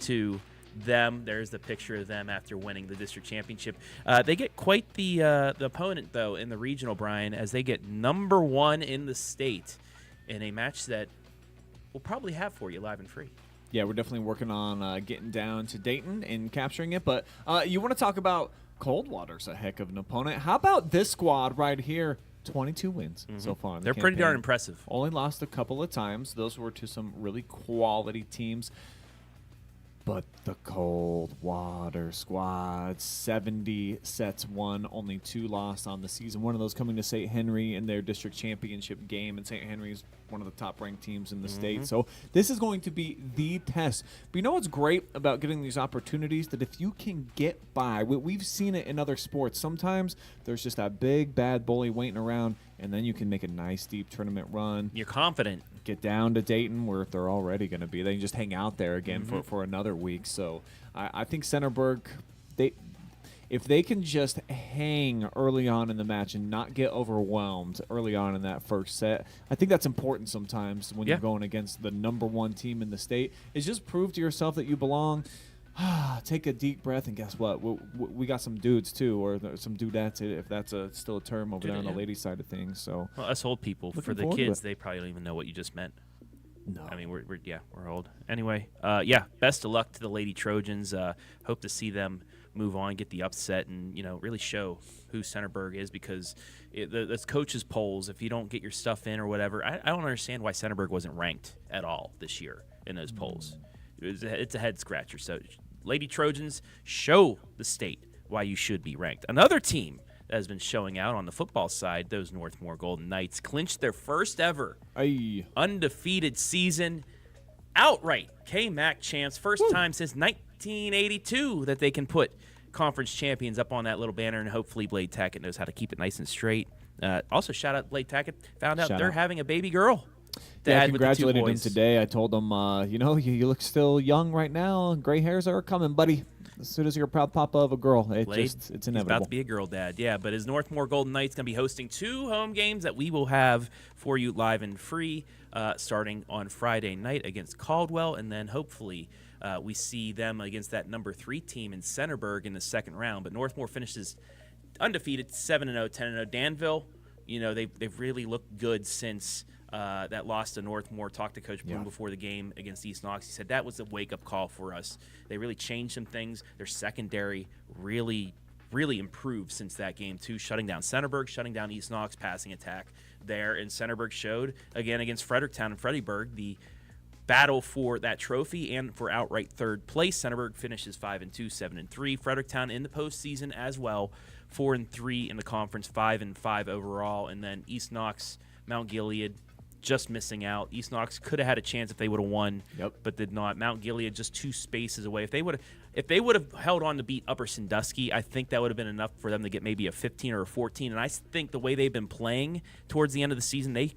to them. There's the picture of them after winning the district championship. They get quite the opponent, though, in the regional, Brian, as they get number 1 in the state in a match that we'll probably have for you live and free. Yeah, we're definitely working on getting down to Dayton and capturing it. But you want to talk about Coldwater's a heck of an opponent. How about this squad right here? 22 wins so far. They're pretty darn impressive. Only lost a couple of times. Those were to some really quality teams. But the Coldwater squad, 70 sets won, only 2 lost on the season. One of those coming to St. Henry in their district championship game, and St. Henry's one of the top-ranked teams in the state. So this is going to be the test. But you know what's great about getting these opportunities? That if you can get by, we've seen it in other sports. Sometimes there's just that big, bad bully waiting around, and then you can make a nice, deep tournament run. You're confident. Get down to Dayton, where they're already going to be. They can just hang out there again for another week. So I think Centerburg, if they can just hang early on in the match and not get overwhelmed early on in that first set, I think that's important sometimes when you're going against the #1 team in the state, is just prove to yourself that you belong. Take a deep breath, and guess what? We got some dudes, too, or some dudettes, if that's still a term over there on the ladies' side of things. So, well, us old people, for the kids, they probably don't even know what you just meant. No. I mean, we're old. Anyway, best of luck to the Lady Trojans. Hope to see them move on, get the upset, and, really show who Centerburg is, because the coaches' polls, if you don't get your stuff in or whatever, I don't understand why Centerburg wasn't ranked at all this year in those polls. It's a head-scratcher. So, Lady Trojans, show the state why you should be ranked. Another team that has been showing out on the football side, those Northmore Golden Knights, clinched their first ever undefeated season, outright KMAC champs. First time since 1982 that they can put conference champions up on that little banner, and hopefully Blade Tackett knows how to keep it nice and straight. Also, shout out Blade Tackett. Found out they're having a baby girl. Yeah, I congratulated him today. I told him, you look still young right now. Gray hairs are coming, buddy. As soon as you're a proud papa of a girl, it's inevitable. He's about to be a girl dad, yeah. But his Northmore Golden Knights going to be hosting 2 home games that we will have for you live and free, starting on Friday night against Caldwell, and then hopefully we see them against that #3 team in Centerburg in the second round. But Northmore finishes undefeated, 7-0, 10-0. Danville, they've really looked good since that loss to Northmore. Talked to Coach Bloom before the game against East Knox. He said that was a wake-up call for us. They really changed some things. Their secondary really, really improved since that game, too, shutting down Centerburg, shutting down East Knox, passing attack there. And Centerburg showed, again, against Fredericktown and Freddyburg, the battle for that trophy and for outright third place. Centerburg finishes 5-2, 7-3. Fredericktown in the postseason as well, 4-3 in the conference, 5-5 overall. And then East Knox, Mount Gilead, just missing out. East Knox could have had a chance if they would have won, but did not. Mount Gilead just 2 spaces away. If they would have held on to beat Upper Sandusky, I think that would have been enough for them to get maybe a 15 or a 14. And I think the way they've been playing towards the end of the season, they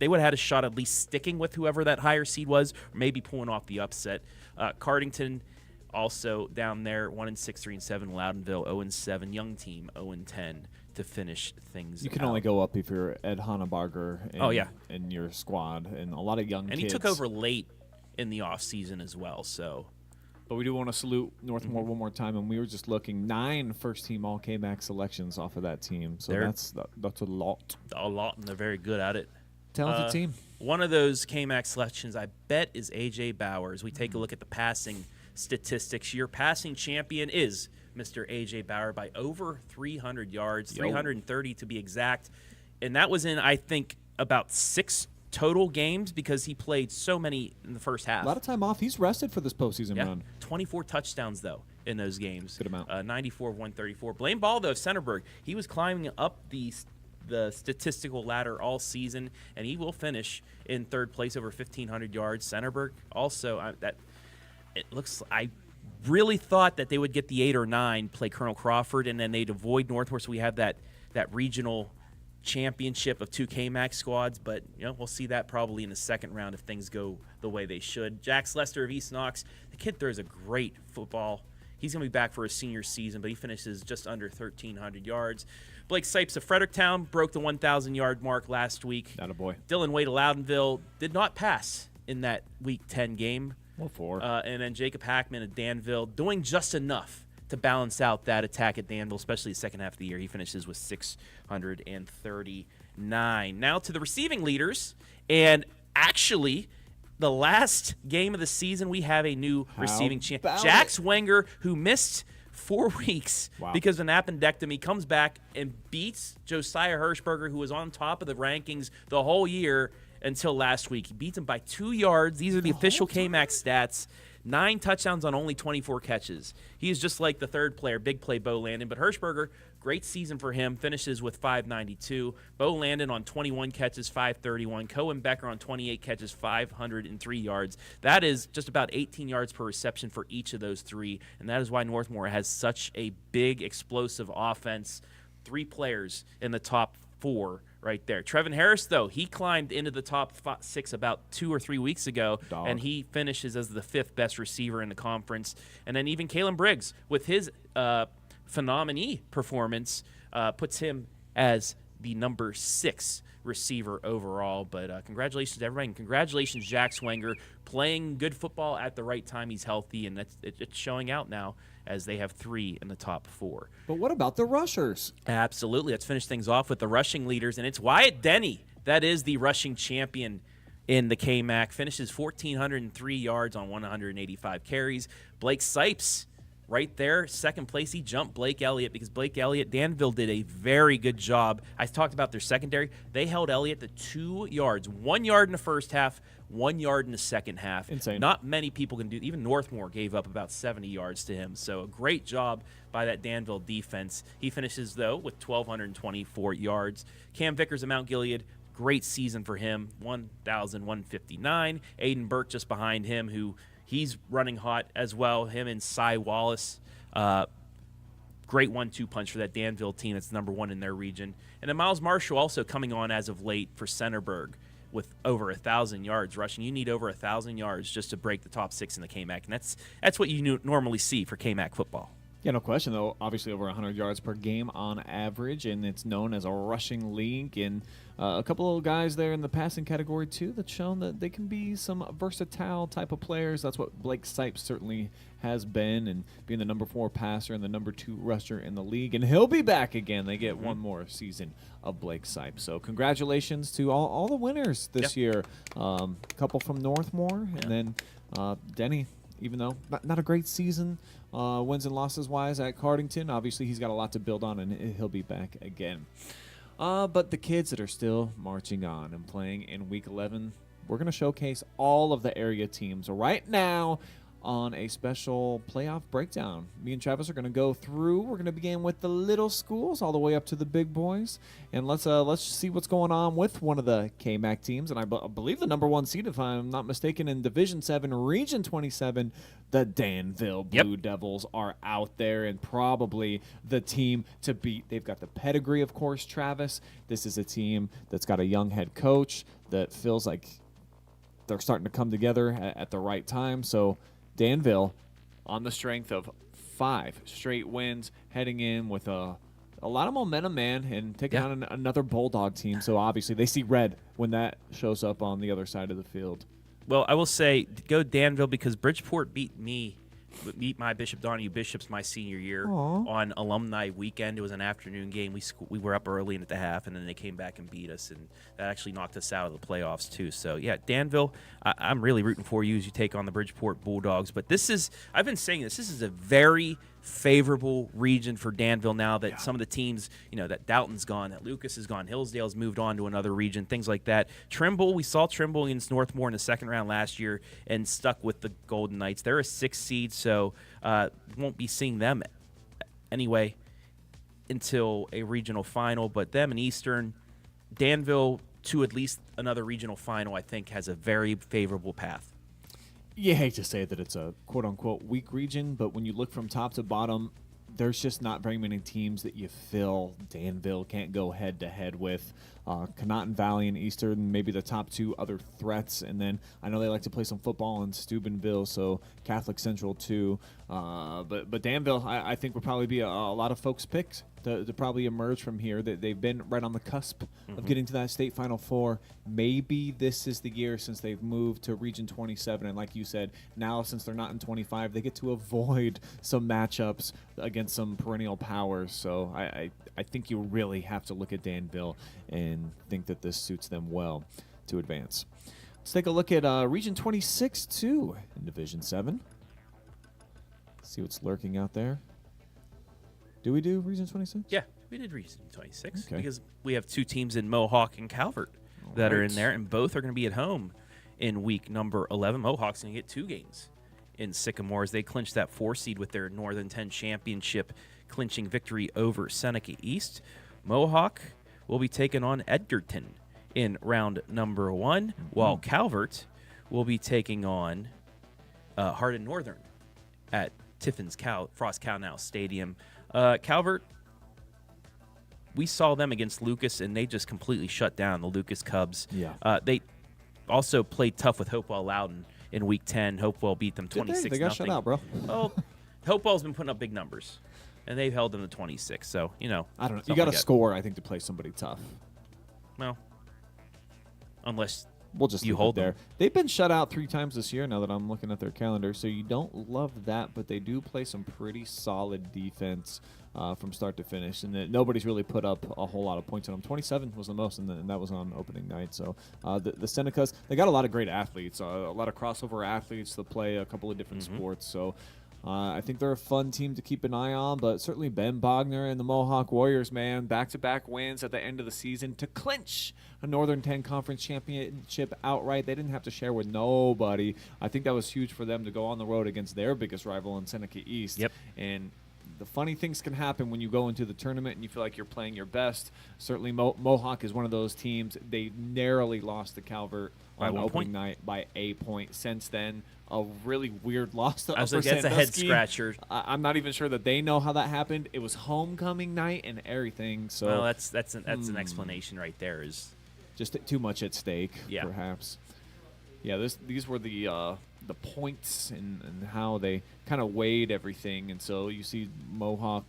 would have had a shot at least sticking with whoever that higher seed was, or maybe pulling off the upset. Cardington also down there, 1-6, 3-7. Loudonville 0-7. Young team 0-10. To finish things. You can out. only go up if you're Ed Hannebarger in your squad, and a lot of young kids. And he took over late in the offseason as well. So, but we do want to salute Northmore one more time, and we were just looking 9 first-team All KMAC selections off of that team. So that's a lot. A lot, and they're very good at it. Talented team. One of those KMAC selections, I bet, is A.J. Bowers. We take a look at the passing statistics. Your passing champion is Mr. A.J. Bauer by over 300 yards, 330 to be exact. And that was in, I think, about 6 total games because he played so many in the first half. A lot of time off. He's rested for this postseason run. 24 touchdowns, though, in those games. Good amount. 94 of 134. Blaine Ball, though, Centerburg, he was climbing up the statistical ladder all season, and he will finish in third place over 1,500 yards. Centerburg also, I really thought that they would get the 8 or 9, play Colonel Crawford, and then they'd avoid Northmore, so we have that regional championship of 2 KMAC squads, but we'll see that probably in the second round if things go the way they should. Jax Lester of East Knox, the kid throws a great football. He's going to be back for his senior season, but he finishes just under 1,300 yards. Blake Sipes of Fredericktown broke the 1,000-yard mark last week. Attaboy. Dylan Wade of Loudonville did not pass in that Week 10 game. Or 4. And then Jacob Hackman of Danville doing just enough to balance out that attack at Danville, especially the second half of the year. He finishes with 639. Now to the receiving leaders. And actually, the last game of the season, we have a new receiving champ. Jax Wenger, who missed 4 weeks because of an appendectomy, comes back and beats Josiah Hirschberger, who was on top of the rankings the whole year until last week. He beats him by 2 yards. These are the official KMAC stats. 9 touchdowns on only 24 catches. He is just like the third player, big play Bo Landon. But Hirschberger, great season for him, finishes with 592. Bo Landon on 21 catches, 531. Cohen Becker on 28 catches, 503 yards. That is just about 18 yards per reception for each of those 3, and that is why Northmore has such a big, explosive offense. 3 players in the top 4 right there. Trevin Harris, though, he climbed into the top 6 about 2 or 3 weeks ago, and he finishes as the 5th best receiver in the conference. And then even Kalen Briggs, with his phenomenal performance, puts him as the number 6 receiver overall. But congratulations to everybody, and congratulations Jack Swenger, playing good football at the right time. He's healthy, and it's showing out now as they have 3 in the top 4. But what about the rushers? Absolutely. Let's finish things off with the rushing leaders, and it's Wyatt Denny. That is the rushing champion in the KMAC. Finishes 1,403 yards on 185 carries. Blake Sipes right there, second place. He jumped Blake Elliott because Blake Elliott, Danville did a very good job. I talked about their secondary. They held Elliott to 2 yards, 1 yard in the first half, 1 yard in the second half. Insane. Not many people can do. Even Northmore gave up about 70 yards to him. So a great job by that Danville defense. He finishes, though, with 1,224 yards. Cam Vickers of Mount Gilead, great season for him, 1,159. Aiden Burke just behind him, who he's running hot as well. Him and Cy Wallace. Great 1-2 punch for that Danville team that's number 1 in their region. And then Miles Marshall also coming on as of late for Centerburg with over 1,000 yards rushing. You need over 1,000 yards just to break the top 6 in the KMAC, and that's what you normally see for KMAC football. Yeah, no question, though. Obviously over 100 yards per game on average, and it's known as a rushing league. And a couple of guys there in the passing category, too, that's shown that they can be some versatile type of players. That's what Blake Sipes certainly has been, and being the number 4 passer and the number 2 rusher in the league. And he'll be back again. They get one more season of Blake Sipes. So congratulations to all the winners this year. A couple from Northmore, and then Denny, even though not a great season, wins and losses wise at Cardington. Obviously, he's got a lot to build on, and he'll be back again. But the kids that are still marching on and playing in Week 11, we're going to showcase all of the area teams right now on a special playoff breakdown. Me and Travis are going to go through. We're going to begin with the little schools all the way up to the big boys, and let's see what's going on with one of the KMAC teams. And I believe the number 1 seed, if I'm not mistaken, in Division 7, Region 27, the Danville Blue Devils are out there and probably the team to beat. They've got the pedigree, of course, Travis. This is a team that's got a young head coach that feels like they're starting to come together at the right time. So Danville, on the strength of 5 straight wins, heading in with a lot of momentum, man, and taking on another Bulldog team. So obviously they see red when that shows up on the other side of the field. Well, I will say go Danville because Bridgeport beat my Bishop Donahue Bishops my senior year on alumni weekend. It was an afternoon game. We were up early and at the half, and then they came back and beat us, and that actually knocked us out of the playoffs too. So yeah, Danville, I'm really rooting for you as you take on the Bridgeport Bulldogs. But I've been saying this is a very favorable region for Danville now that some of the teams, that Dalton's gone, that Lucas is gone, Hillsdale's moved on to another region, things like that. Trimble, we saw Trimble against Northmore in the second round last year and stuck with the Golden Knights. They're a 6th seed, so won't be seeing them anyway until a regional final. But them and Eastern, Danville to at least another regional final, I think, has a very favorable path. You hate to say that it's a quote-unquote weak region, but when you look from top to bottom, there's just not very many teams that you feel Danville can't go head-to-head with. Conotton Valley and Eastern, maybe the top 2 other threats. And then I know they like to play some football in Steubenville, so Catholic Central too. But Danville, I think, would probably be a lot of folks' picks to probably emerge from here. They've been right on the cusp of getting to that state Final Four. Maybe this is the year since they've moved to Region 27. And like you said, now since they're not in 25, they get to avoid some matchups against some perennial powers. So I think you really have to look at Danville and think that this suits them well to advance. Let's take a look at Region 26 too in Division 7. See what's lurking out there. Do we do Region 26? Yeah, we did Region 26 Okay. because we have 2 teams in Mohawk and Calvert that are in right. there, and both are going to be at home in week number 11. Mohawk's going to get 2 games in Sycamore as they clinch that 4 seed with their Northern 10 championship clinching victory over Seneca East. Mohawk will be taking on Edgerton in round number 1, while Calvert will be taking on Hardin Northern at Tiffin's Frost Cow Now Stadium. Calvert, we saw them against Lucas, and they just completely shut down the Lucas Cubs. Yeah. They also played tough with Hopewell Loudon in Week 10. Hopewell beat them 26-0. They got shut out, bro. Well, Hopewell's been putting up big numbers, and they've held them to 26. So, I don't know. You something got to like that. score, I think, to play somebody tough. Well, unless We'll just you leave hold it there. them. They've been shut out 3 times this year now that I'm looking at their calendar, so you don't love that, but they do play some pretty solid defense from start to finish, and nobody's really put up a whole lot of points on them. 27 was the most, and that was on opening night. So the Senecas, they got a lot of great athletes, a lot of crossover athletes that play a couple of different sports. So I think they're a fun team to keep an eye on, but certainly Ben Bogner and the Mohawk Warriors, man, back-to-back wins at the end of the season to clinch a Northern 10 Conference Championship outright. They didn't have to share with nobody. I think that was huge for them to go on the road against their biggest rival in Seneca East. Yep. And the funny things can happen when you go into the tournament and you feel like you're playing your best. Certainly Mohawk is one of those teams. They narrowly lost to Calvert By on 1 opening point. night by a point. Since then, a really weird loss to I was Upper like, that's a head Sandusky. scratcher. I'm not even sure that they know how that happened. It was homecoming night and everything. So Well, that's an explanation right there. Is just too much at stake, Yeah. perhaps. Yeah, these were the points and how they kind of weighed everything, and so you see Mohawk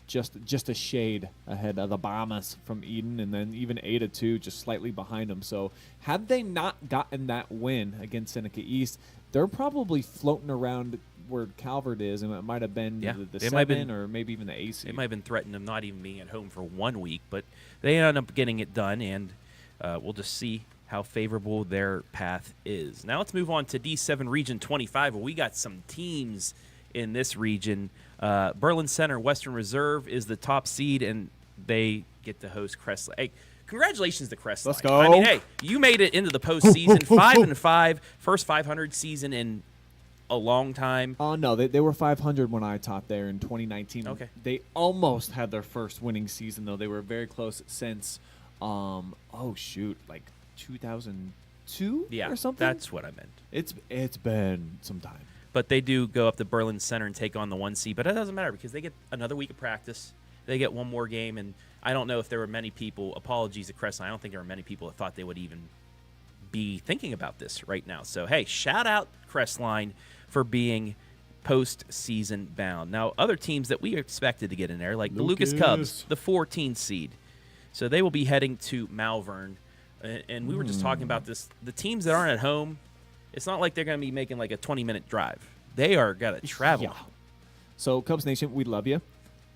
just a shade ahead of the Bombers from Eden, and then even 8-2 just slightly behind them. So had they not gotten that win against Seneca East, they're probably floating around where Calvert is, and it might have been Yeah, the it might have 7 been- or maybe even the 8 seed. it might have been threatening them not even being at home for 1 week, but they ended up getting it done, and we'll just see how favorable their path is. Now let's move on to D7 Region 25, where we got some teams in this region. Berlin Center Western Reserve is the top seed, and they get to host Crestline. Hey, congratulations to Crestline. Let's go. I mean, hey, you made it into the postseason, 5-5, first 500 season in a long time. Oh, no, they were 500 when I taught there in 2019. Okay. They almost had their first winning season, though. They were very close since, like 2002 Yeah, or something? that's what I meant. It's been some time. But they do go up to Berlin Center and take on the 1 seed. But it doesn't matter because they get another week of practice. They get one more game. And I don't know if there were many people, apologies to Crestline, I don't think there were many people that thought they would even be thinking about this right now. So, hey, shout out Crestline for being postseason bound. Now, other teams that we expected to get in there, like the Lucas Cubs, the 14 seed. So they will be heading to Malvern. And we were just talking about this. The teams that aren't at home, it's not like they're going to be making like a 20-minute drive. They are got to travel. Yeah. So, Cubs Nation, we love you.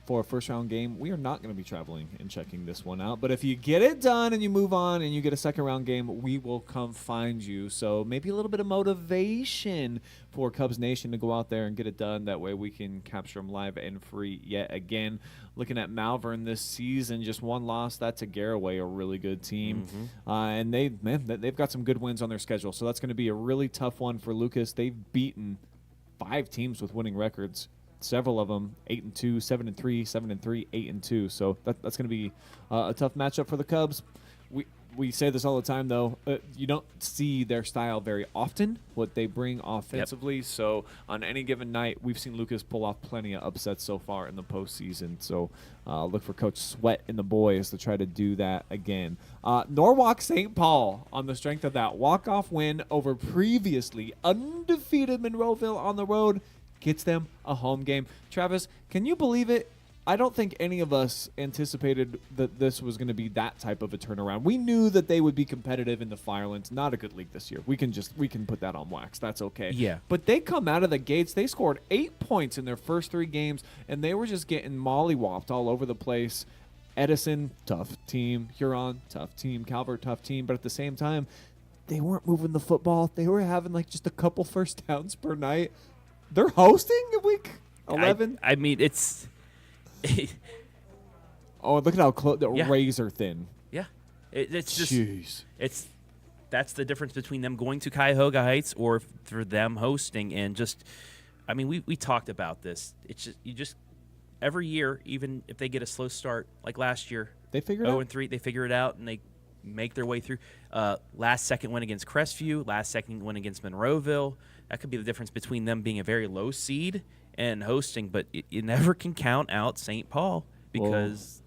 For a first-round game, we are not going to be traveling and checking this one out. But if you get it done and you move on and you get a second-round game, we will come find you. So maybe a little bit of motivation for Cubs Nation to go out there and get it done. That way we can capture them live and free yet again. Looking at Malvern this season, just 1 loss. That's a Garaway, a really good team. And they've got some good wins on their schedule. So that's going to be a really tough one for Lucas. They've beaten 5 teams with winning records. Several of them 8-2, 7-3, 7-3, 8-2. So that's going to be a tough matchup for the Cubs. We say this all the time, though. You don't see their style very often, what they bring offensively. Yep. So on any given night, we've seen Lucas pull off plenty of upsets so far in the postseason. So look for Coach Sweat and the boys to try to do that again. Norwalk St. Paul, on the strength of that walk-off win over previously undefeated Monroeville on the road, gets them a home game. Travis, can you believe it? I don't think any of us anticipated that this was going to be that type of a turnaround. We knew that they would be competitive in the Firelands. Not a good league this year. We can put that on wax. That's okay. Yeah. But they come out of the gates. They scored 8 points in their first 3 games, and they were just getting mollywopped all over the place. Edison, tough team. Huron, tough team. Calvert, tough team. But at the same time, they weren't moving the football. They were having like just a couple first downs per night. They're hosting in week 11. I mean, it's Oh, look at how close, Yeah. razor thin. Yeah, it's just Jeez. that's the difference between them going to Cuyahoga Heights or for them hosting. And just, I mean, we talked about this. It's just every year, even if they get a slow start like last year, They figured it out. 0-3, they figure it out and they make their way through. Last second win against Crestview, last second win against Monroeville. That could be the difference between them being a very low seed and hosting. But you never can count out St. Paul because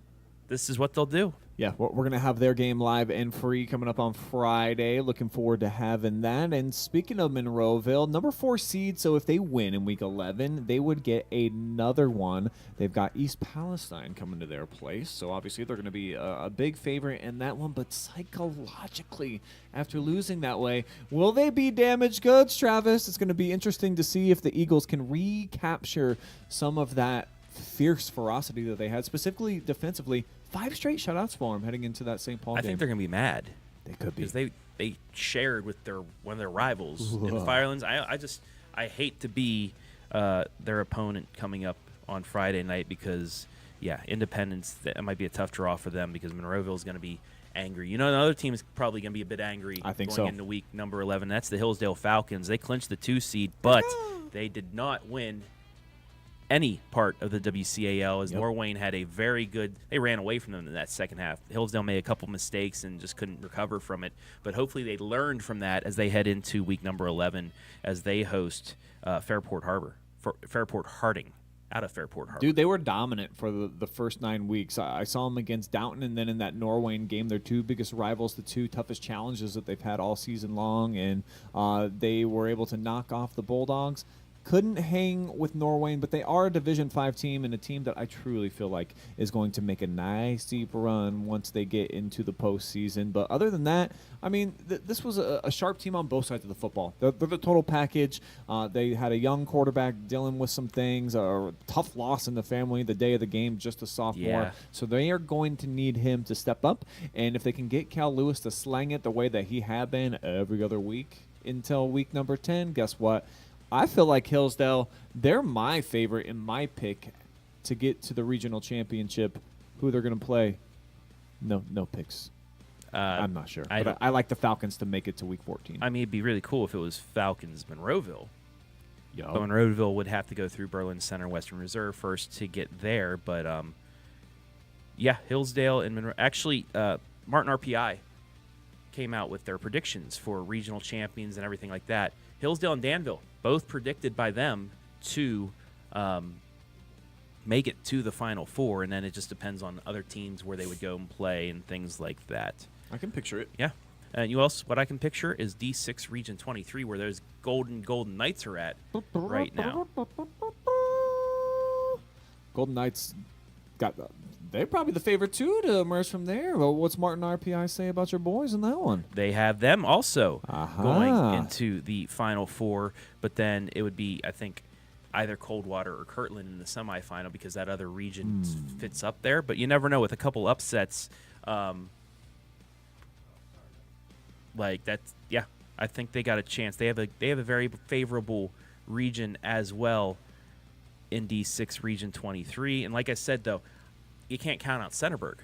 this is what they'll do. Yeah, we're going to have their game live and free coming up on Friday. Looking forward to having that. And speaking of Monroeville, number 4 seed, so if they win in Week 11, they would get another one. They've got East Palestine coming to their place, so obviously they're going to be a big favorite in that one. But psychologically, after losing that way, will they be damaged goods, Travis? It's going to be interesting to see if the Eagles can recapture some of that fierce ferocity that they had, specifically defensively. 5 straight shutouts for them heading into that St. Paul game. I think they're going to be mad. They could be. Because they shared with one of their rivals in the Firelands. I hate to be their opponent coming up on Friday night because, yeah, Independence, that might be a tough draw for them because Monroeville is going to be angry. You know, another team is probably going to be a bit angry going into week number 11. That's the Hillsdale Falcons. They clinched the 2 seed, but they did not win any part of the WCAL as Norwayne had a very good – they ran away from them in that second half. Hillsdale made a couple mistakes and just couldn't recover from it. But hopefully they learned from that as they head into week number 11 as they host Fairport Harding out of Fairport Harbor. Dude, they were dominant for the first 9 weeks. I saw them against Downton and then in that Norwayne game, their 2 biggest rivals, the 2 toughest challenges that they've had all season long, and they were able to knock off the Bulldogs. Couldn't hang with Norwayne, but they are a Division 5 team and a team that I truly feel like is going to make a nice deep run once they get into the postseason. But other than that, I mean, this was a sharp team on both sides of the football. They're the total package. They had a young quarterback dealing with some things, a tough loss in the family the day of the game, just a sophomore. Yeah. So they are going to need him to step up. And if they can get Cal Lewis to slang it the way that he had been every other week until week number 10, guess what? I feel like Hillsdale, they're my favorite and my pick to get to the regional championship. Who they're going to play, no picks. I'm not sure. I like the Falcons to make it to week 14. I mean, it'd be really cool if it was Falcons-Monroeville. Yo. But Monroeville would have to go through Berlin Center Western Reserve first to get there. But, yeah, Hillsdale and Monroe. Actually, Martin RPI came out with their predictions for regional champions and everything like that. Hillsdale and Danville, both predicted by them to make it to the Final Four, and then it just depends on other teams where they would go and play and things like that. I can picture it. Yeah. And what I can picture is D6 Region 23, where those Golden Knights are at right now. Golden Knights they're probably the favorite, too, to emerge from there. Well, what's Martin RPI say about your boys in that one? They have them also going into the Final Four, but then it would be, I think, either Coldwater or Kirtland in the semifinal because that other region fits up there. But you never know with a couple upsets. Like that's I think they got a chance. They have a very favorable region as well in D6 Region 23. And like I said, though, you can't count out Centerburg.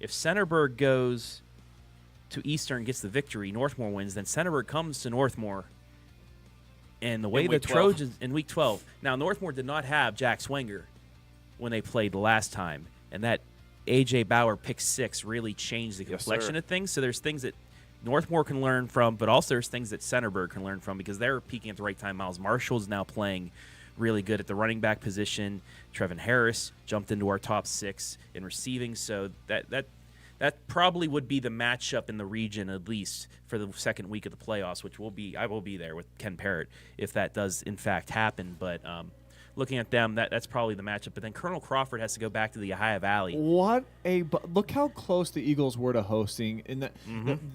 If Centerburg goes to Eastern, gets the victory, Northmore wins, then Centerburg comes to Northmore. And the way the Trojans in Week 12. Now, Northmore did not have Jack Swenger when they played the last time. And that A.J. Bauer pick 6 really changed the complexion of things. So there's things that Northmore can learn from, but also there's things that Centerburg can learn from because they're peaking at the right time. Miles Marshall is now playing really good at the running back position. Trevin Harris jumped into our top 6 in receiving. So that probably would be the matchup in the region, at least for the second week of the playoffs, which I will be there with Ken Parrott if that does in fact happen. But looking at them, that's probably the matchup. But then Colonel Crawford has to go back to the Ohio Valley. Look how close the Eagles were to hosting, and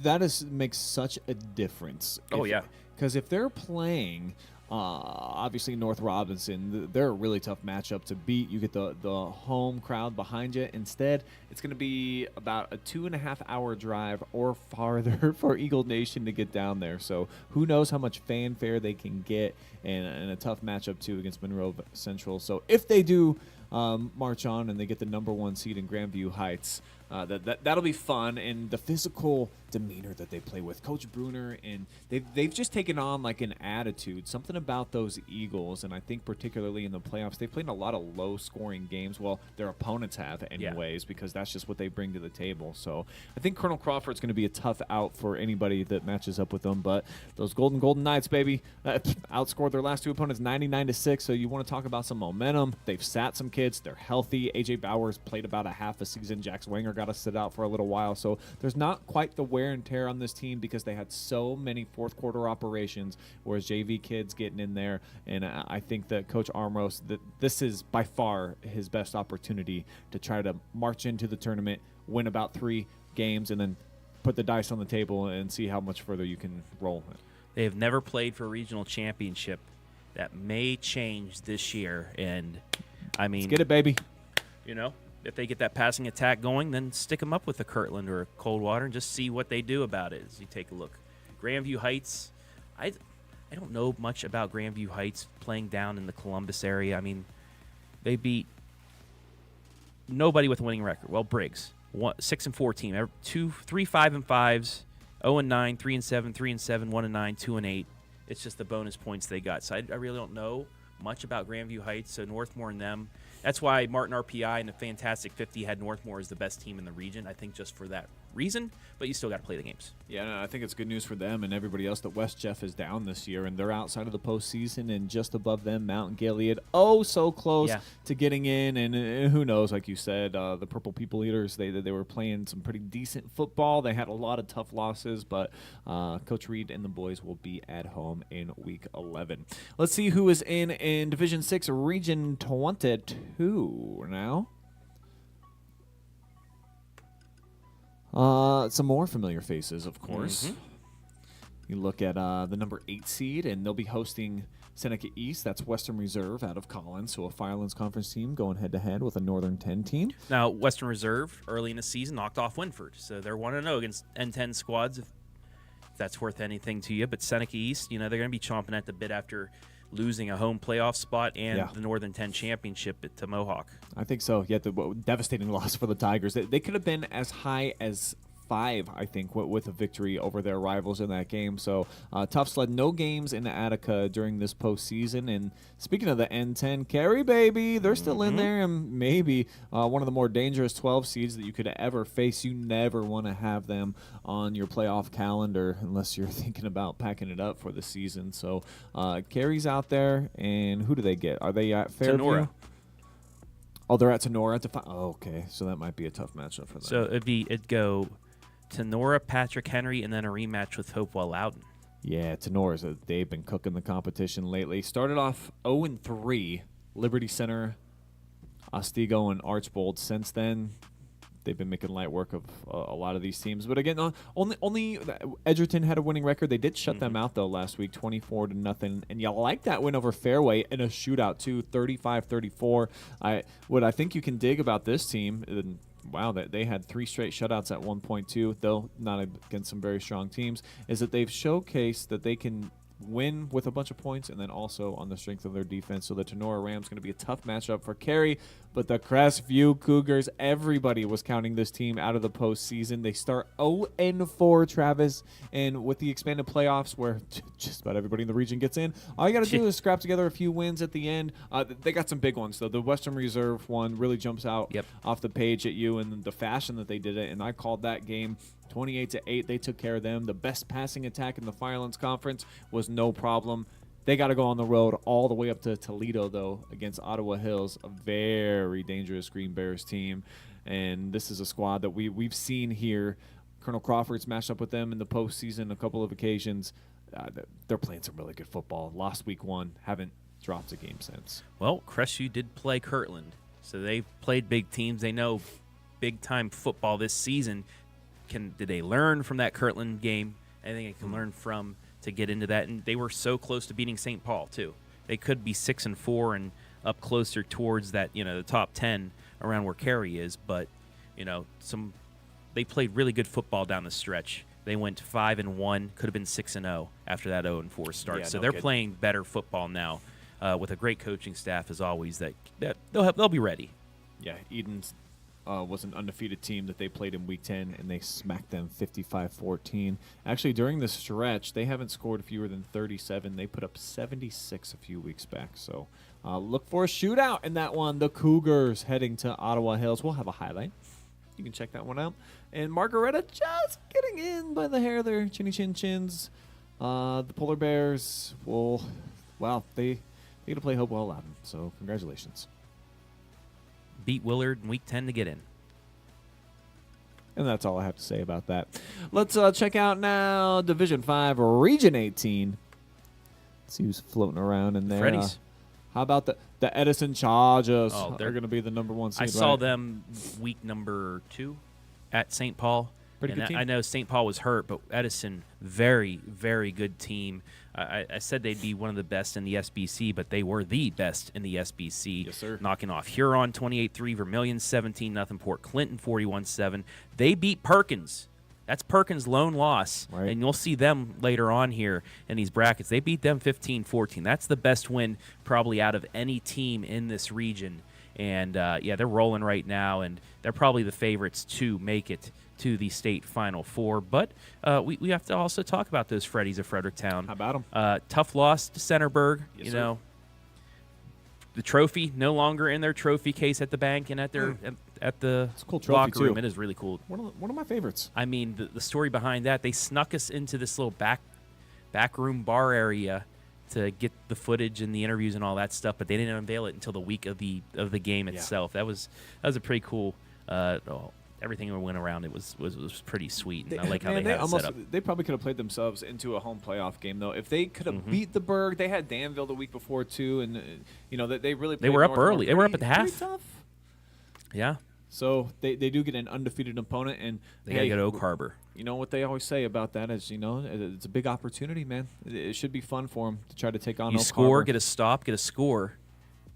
that makes such a difference. Because if they're playing. Obviously, North Robinson, they're a really tough matchup to beat. You get the home crowd behind you. Instead, it's going to be about a 2.5-hour drive or farther for Eagle Nation to get down there. So who knows how much fanfare they can get and a tough matchup, too, against Monroe Central. So if they do march on and they get the number 1 seed in Grandview Heights. That'll be fun, and the physical demeanor that they play with, Coach Bruner, and they've just taken on like an attitude, something about those Eagles, and I think particularly in the playoffs, they've played in a lot of low-scoring games. Well, their opponents have anyways, because that's just what they bring to the table. So I think Colonel Crawford's going to be a tough out for anybody that matches up with them, but those Golden Knights, baby, outscored their last 2 opponents 99-6, so you want to talk about some momentum. They've sat some kids. They're healthy. A.J. Bowers played about a half a season. Jax Wenger got to sit out for a little while, so there's not quite the wear and tear on this team because they had so many fourth quarter operations, whereas JV kids getting in there, and I think that Coach Armros, that this is by far his best opportunity to try to march into the tournament, win about 3 games, and then put the dice on the table and see how much further you can roll. They have never played for a regional championship. That may change this year, and I mean, let's get it, baby. You know, if they get that passing attack going, then stick them up with a Kirtland or a Coldwater and just see what they do about it as you take a look. Grandview Heights, I don't know much about Grandview Heights playing down in the Columbus area. I mean, they beat nobody with a winning record. Well, Briggs, 6-4 team, 3 5-5s, 0-9, 3-7, 3-7, 1-9, 2-8. It's just the bonus points they got. So I really don't know much about Grandview Heights. So Northmore and them. That's why Martin RPI and the Fantastic 50 had Northmore as the best team in the region, I think, just for that reason. But you still got to play the games. Yeah, no, I think it's good news for them and everybody else that West Jeff is down this year, and they're outside of the postseason, and just above them, Mount Gilead, so close to getting in. And who knows, like you said, the Purple People Eaters, they were playing some pretty decent football. They had a lot of tough losses, but Coach Reed and the boys will be at home in Week 11. Let's see who is in Division 6, Region 22 now. Some more familiar faces, of course. Mm-hmm. You look at the number 8 seed, and they'll be hosting Seneca East. That's Western Reserve out of Collins, so a Firelands Conference team going head-to-head with a Northern 10 team. Now, Western Reserve, early in the season, knocked off Winford, so they're 1-0 against N10 squads, if that's worth anything to you. But Seneca East, they're going to be chomping at the bit after losing a home playoff spot and the Northern 10 championship to Mohawk. I think so. Yeah, the devastating loss for the Tigers. They could have been as high as 5, I think, with a victory over their rivals in that game. So tough sled. No games in Attica during this postseason. And speaking of the N10, Cary, baby, they're still in there, and maybe one of the more dangerous 12 seeds that you could ever face. You never want to have them on your playoff calendar unless you're thinking about packing it up for the season. So Cary's out there, and who do they get? Are they at Fairview? Tenora. Oh, they're at Tenora. Okay, so that might be a tough matchup for them. So it'd go Tenora, Patrick Henry, and then a rematch with Hopewell Loudon. Yeah, Tenora's they've been cooking the competition lately. Started off 0-3, Liberty Center, Otsego, and Archbold. Since then, they've been making light work of a lot of these teams. But again, only Edgerton had a winning record. They did shut them out, though, last week, 24-0. And you like that win over Fairway in a shootout, too, 35-34. What I think you can dig about this team, wow, they had 3 straight shutouts at one point, too, though not against some very strong teams, is that they've showcased that they can win with a bunch of points and then also on the strength of their defense. So the Tenora Rams going to be a tough matchup for Cary, but the Crestview Cougars, everybody was counting this team out of the postseason. They start 0-4, Travis, and with the expanded playoffs where just about everybody in the region gets in, all you got to do is scrap together a few wins at the end. They got some big ones, though. The Western Reserve one really jumps out off the page at you, and the fashion that they did it, and I called that game 28-8. They took care of them. The best passing attack in the Firelands Conference was no problem. They got to go on the road all the way up to Toledo, though, against Ottawa Hills, a very dangerous Green Bears team. And this is a squad that we've seen here. Colonel Crawford's matched up with them in the postseason a couple of occasions. They're playing some really good football. Lost week 1, haven't dropped a game since. Well, Crestview did play Kirtland, so they've played big teams. They know big-time football this season. Did they learn from that Kirtland game? Anything they can learn from to get into that? And they were so close to beating St. Paul, too. They could be 6-4 and up closer towards that, the top 10 around where Cary is. But, they played really good football down the stretch. They went 5-1, could have been 6-0 after that 0-4 start. Yeah, so no they're kidding. playing better football now. with a great coaching staff as always. That they'll be ready. Yeah, Eden's was an undefeated team that they played in Week 10, and they smacked them 55-14. Actually, during the stretch, they haven't scored fewer than 37. They put up 76 a few weeks back. So look for a shootout in that one. The Cougars heading to Ottawa Hills. We'll have a highlight. You can check that one out. And Margaretta just getting in by the hair there. Chinny Chin Chins. The Polar Bears will, well, they get to play Hopewell 11. So congratulations. Beat Willard in Week 10 to get in. And that's all I have to say about that. Let's check out now Division 5, Region 18. Let's see who's floating around in there. Freddy's. How about the Edison Chargers? Oh, They're going to be the number 1 seed. I saw right? them week number 2 at St. Paul. Pretty and good team. I know St. Paul was hurt, but Edison, very, very good team. I said they'd be one of the best in the SBC, but they were the best in the SBC. Yes, sir. Knocking off Huron 28-3, Vermilion 17-0, Port Clinton 41-7. They beat Perkins. That's Perkins' lone loss, Right. and you'll see them later on here in these brackets. They beat them 15-14. That's the best win probably out of any team in this region. And, yeah, they're rolling right now, and they're probably the favorites to make it to the state Final Four. But we have to also talk about those Freddies of Fredericktown. How about them? Tough loss to Centerburg. Yes, you sir. know, the trophy no longer in their trophy case at the bank and at their at the It's a cool trophy, locker room. too. It is really cool. One of my favorites. I mean, the story behind that, they snuck us into this little back room bar area to get the footage and the interviews and all that stuff, but they didn't unveil it until the week of the game itself. That was a pretty cool. Everything that went around it was pretty sweet, and I like how they had it set up. They probably could have played themselves into a home playoff game, though. If they could have beat the Berg, they had Danville the week before too, and they really played were up Northmore early. They were up at the pretty half. Tough. Yeah, So they do get an undefeated opponent, and they got to go to Oak Harbor. You know what they always say about that is, it's a big opportunity, man. It should be fun for them to try to take on. You Oak score, Harbor. get a stop, get a score.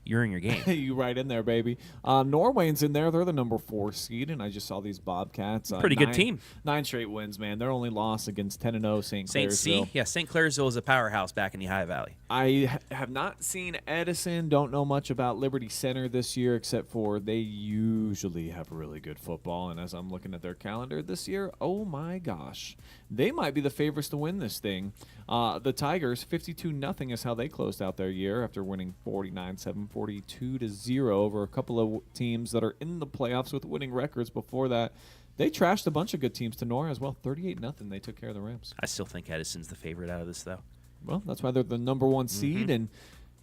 You're in your game. You right in there, baby. Norway's in there. They're the number 4 seed, and I just saw these Bobcats. Pretty good team. 9 straight wins, man. Their only loss against 10-0 St. St. C, Clairsville. yeah, St. Clairsville is a powerhouse back in the High Valley. I have not seen Edison. Don't know much about Liberty Center this year, except for they usually have really good football. And as I'm looking at their calendar this year, oh my gosh, they might be the favorites to win this thing. The Tigers, 52-0 is how they closed out their year after winning 49-7, 42-0 over a couple of teams that are in the playoffs with winning records before that. They trashed a bunch of good teams to Nora as well. 38-0. They took care of the Rams. I still think Edison's the favorite out of this, though. Well, that's why they're the number 1 seed, and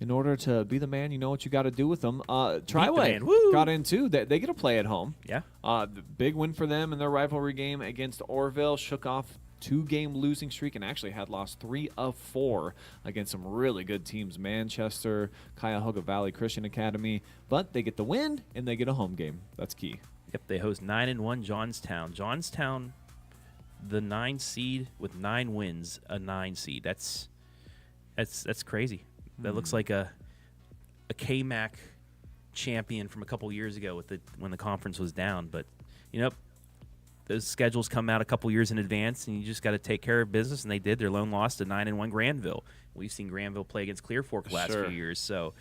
in order to be the man, you know what you got to do with them. Triway got in too. They get to play at home. Yeah. The big win for them in their rivalry game against Orville. Shook off 2-game losing streak and actually had lost 3 of 4 against some really good teams, Manchester, Cuyahoga Valley Christian Academy. But they get the win and they get a home game. That's key. Yep, they host 9-1 Johnstown. Johnstown, the 9 seed with 9 wins, a 9 seed. That's crazy. That looks like a KMAC champion from a couple years ago when the conference was down. But those schedules come out a couple years in advance, and you just got to take care of business. And they did. Their lone loss to 9-1 Granville. We've seen Granville play against Clear Fork the last few years. So,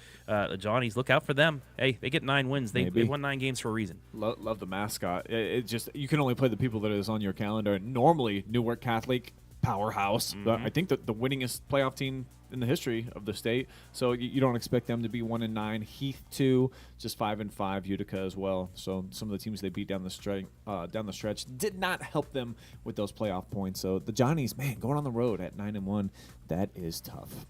Johnnies, look out for them. Hey, they get 9 wins. They won 9 games for a reason. Love the mascot. It just, you can only play the people that is on your calendar. Normally, Newark Catholic, powerhouse. I think that the winningest playoff team in the history of the state. So you don't expect them to be 1-9. Heath 2, just 5-5. Utica as well. So some of the teams they beat down the stretch did not help them with those playoff points. So the Johnnies, man, going on the road at 9-1, that is tough.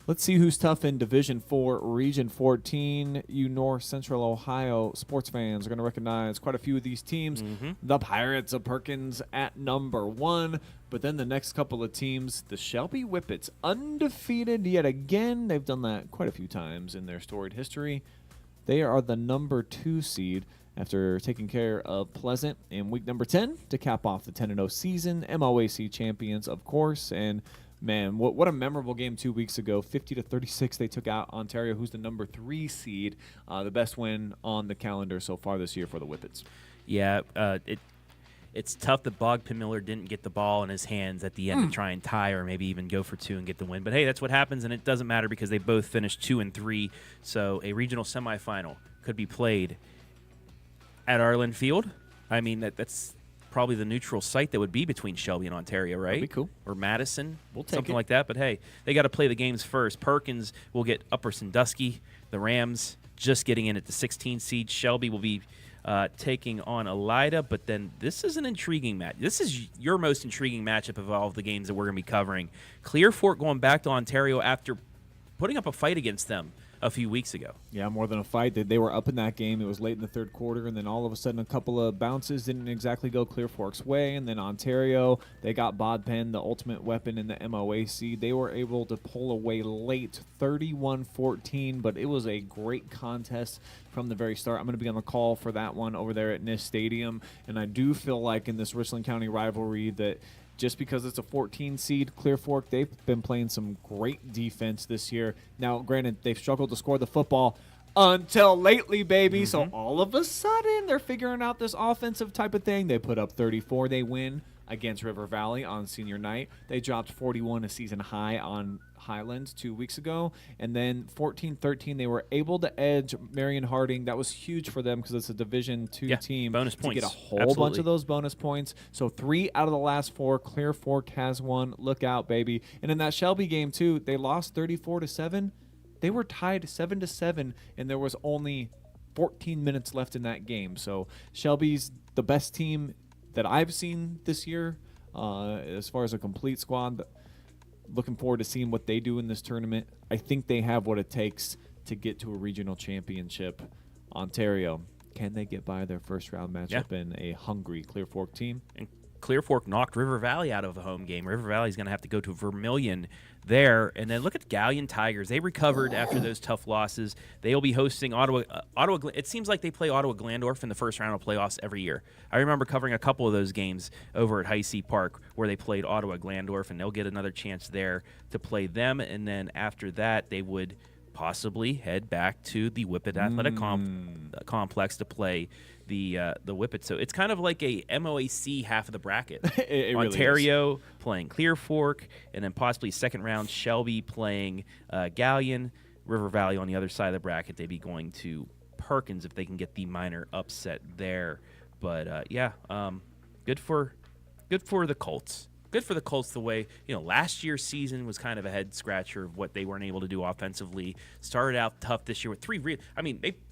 Let's see who's tough in Division 4, Region 14. You North Central Ohio sports fans are going to recognize quite a few of these teams. The Pirates of Perkins at number 1. But then the next couple of teams, the Shelby Whippets, undefeated yet again. They've done that quite a few times in their storied history. They are the number 2 seed after taking care of Pleasant in week number 10 to cap off the 10-0 season. MOAC champions, of course, and man, what a memorable game 2 weeks ago. 50-36, they took out Ontario, who's the number 3 seed. The best win on the calendar so far this year for the Whippets. Yeah, it's tough that Bogpin Miller didn't get the ball in his hands at the end to try and tie or maybe even go for 2 and get the win. But, hey, that's what happens, and it doesn't matter because they both finished 2-3. So a regional semifinal could be played at Arlen Field. I mean, that's probably the neutral site that would be between Shelby and Ontario, right? That'd be cool. Or Madison, We'll take something it. like that. But, hey, they got to play the games first. Perkins will get Upper Sandusky. The Rams just getting in at the 16 seed. Shelby will be taking on Elida, but then this is an intriguing match. This is your most intriguing matchup of all of the games that we're going to be covering. Clear Fork going back to Ontario after putting up a fight against them a few weeks ago. Yeah, more than a fight. They were up in that game. It was late in the third quarter, and then all of a sudden a couple of bounces didn't exactly go Clear Fork's way, and then Ontario, they got Bodpen, the ultimate weapon in the MOAC. They were able to pull away late, 31-14, but it was a great contest from the very start. I'm going to be on the call for that one over there at NIST Stadium, and I do feel like in this Richland County rivalry that just because it's a 14 seed, Clear Fork, they've been playing some great defense this year. Now, granted, they've struggled to score the football until lately, baby. So all of a sudden, they're figuring out this offensive type of thing. They put up 34. They win against River Valley on senior night. They dropped 41, a season high on Highlands 2 weeks ago. And then 14-13, they were able to edge Marion Harding. That was huge for them because it's a Division II team. Bonus to points. get a whole Absolutely. bunch of those bonus points. So 3 out of the last 4, Clear Fork has one. Look out, baby. And in that Shelby game, too, they lost 34-7. They were tied 7-7, and there was only 14 minutes left in that game. So Shelby's the best team that I've seen this year as far as a complete squad. Looking forward to seeing what they do in this tournament. I think they have what it takes to get to a regional championship. Ontario, can they get by their first round matchup in a hungry Clear Fork team? And Clear Fork knocked River Valley out of a home game. River Valley's going to have to go to Vermilion there. And then look at Galleon Tigers. They recovered after those tough losses. They will be hosting Ottawa. It seems like they play Ottawa Glandorf in the first round of playoffs every year. I remember covering a couple of those games over at High C Park where they played Ottawa Glandorf, and they'll get another chance there to play them. And then after that, they would possibly head back to the Whippet Athletic Complex to play the Whippet. So it's kind of like a MOAC half of the bracket. It really Ontario is. playing Clear Fork, and then possibly second round Shelby playing Galleon. River Valley on the other side of the bracket. They'd be going to Perkins if they can get the minor upset there. But good for the Colts. Good for the Colts the way, last year's season was kind of a head scratcher of what they weren't able to do offensively. Started out tough this year with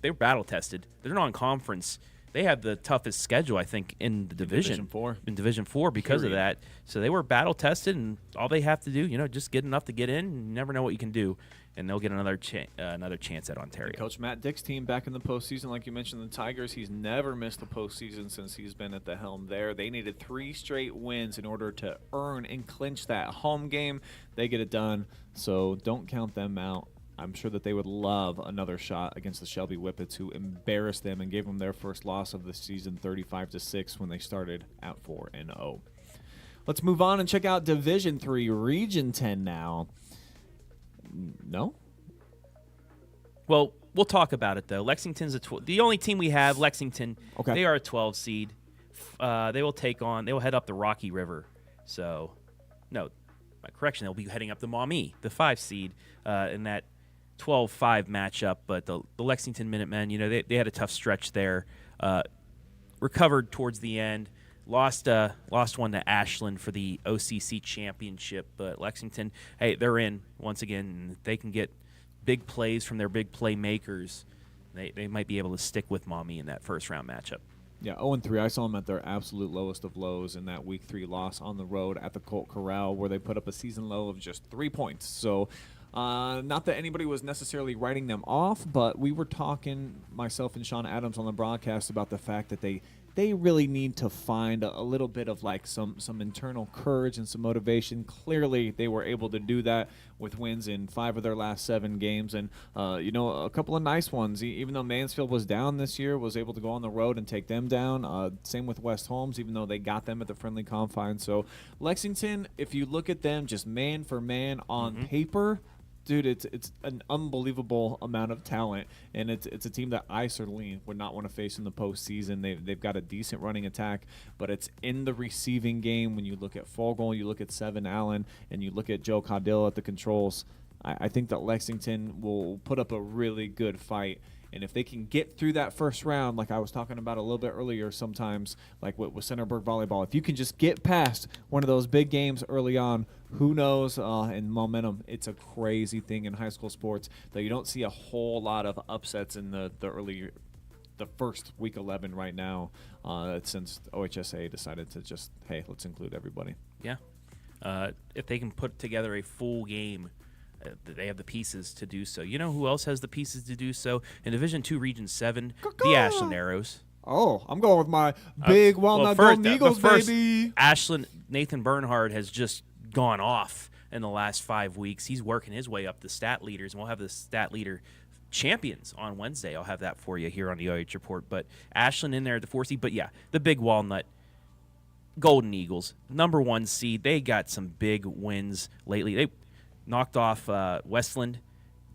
they're battle tested. They're non-conference. They have the toughest schedule, I think, in the division. In Division 4 because of that. So they were battle tested, and all they have to do, just get enough to get in. You never know what you can do, and they'll get another chance at Ontario. Coach Matt Dick's team back in the postseason, like you mentioned, the Tigers. He's never missed the postseason since he's been at the helm there. They needed 3 straight wins in order to earn and clinch that home game. They get it done, so don't count them out. I'm sure that they would love another shot against the Shelby Whippets, who embarrassed them and gave them their first loss of the season, 35-6, when they started at 4-0. Let's move on and check out Division 3, Region 10 now. No? Well, we'll talk about it, though. Lexington's the only team we have, Lexington. Okay. They are a 12 seed. They will head up the Rocky River. So, no, my correction, they'll be heading up the Maumee, the 5 seed, in that 12-5 matchup. But the Lexington Minutemen, they had a tough stretch there. Recovered towards the end. Lost one to Ashland for the OCC championship, but Lexington, hey, they're in once again. They can get big plays from their big playmakers. They might be able to stick with Maumee in that first round matchup. Yeah, 0-3. I saw them at their absolute lowest of lows in that Week 3 loss on the road at the Colt Corral, where they put up a season low of just 3 points. So not that anybody was necessarily writing them off, but we were talking, myself and Sean Adams on the broadcast, about the fact that they really need to find a little bit of some internal courage and some motivation. Clearly, they were able to do that with wins in 5 of their last 7 games, and a couple of nice ones. Even though Mansfield was down this year, was able to go on the road and take them down. Same with West Holmes, even though they got them at the friendly confines. So Lexington, if you look at them just man for man on paper, Dude, it's an unbelievable amount of talent, and it's a team that I certainly would not want to face in the postseason. They've got a decent running attack, but it's in the receiving game. When you look at Fogle, you look at Sevin Allen, and you look at Joe Caudill at the controls, I think that Lexington will put up a really good fight. And if they can get through that first round, like I was talking about a little bit earlier sometimes, like with Centerburg Volleyball, if you can just get past one of those big games early on, who knows, and momentum, it's a crazy thing in high school sports that you don't see a whole lot of upsets in the first week 11 right now since OHSAA decided to just, hey, let's include everybody. Yeah. If they can put together a full game, they have the pieces to do so. You know who else has the pieces to do so? In Division II, Region 7, the Ashland Arrows. Oh, I'm going with my big walnut golden Eagles, baby. Ashland, Nathan Bernhard has just gone off in the last 5 weeks. He's working his way up the stat leaders, and we'll have the stat leader champions on Wednesday. I'll have that for you here on the OH Report. But Ashland in there at the 4 seed. But, yeah, the big walnut. Golden Eagles, number 1 seed. They got some big wins lately. They knocked off Westland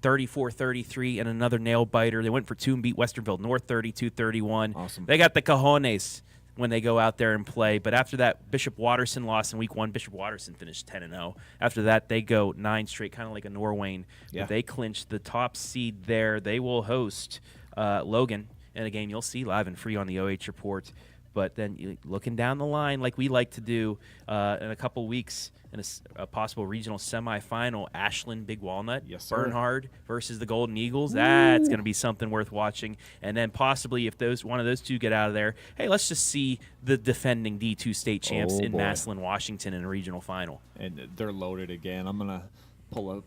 34-33 and another nail-biter. They went for 2 and beat Westerville North 32-31. Awesome. They got the cojones when they go out there and play. But after that, Bishop Watterson lost in week 1. Bishop Watterson finished 10-0. After that, they go 9 straight, kind of like a Norwayne. Yeah. But they clinched the top seed there. They will host Logan in a game you'll see live and free on the OH Report. But then looking down the line, like we like to do in a couple weeks, in a possible regional semifinal, Ashland, Big Walnut, yes, sir. Bernhard versus the Golden Eagles. That's going to be something worth watching. And then possibly if one of those two get out of there, hey, let's just see the defending D2 state champs in Massillon, Washington in a regional final. And they're loaded again. I'm going to pull up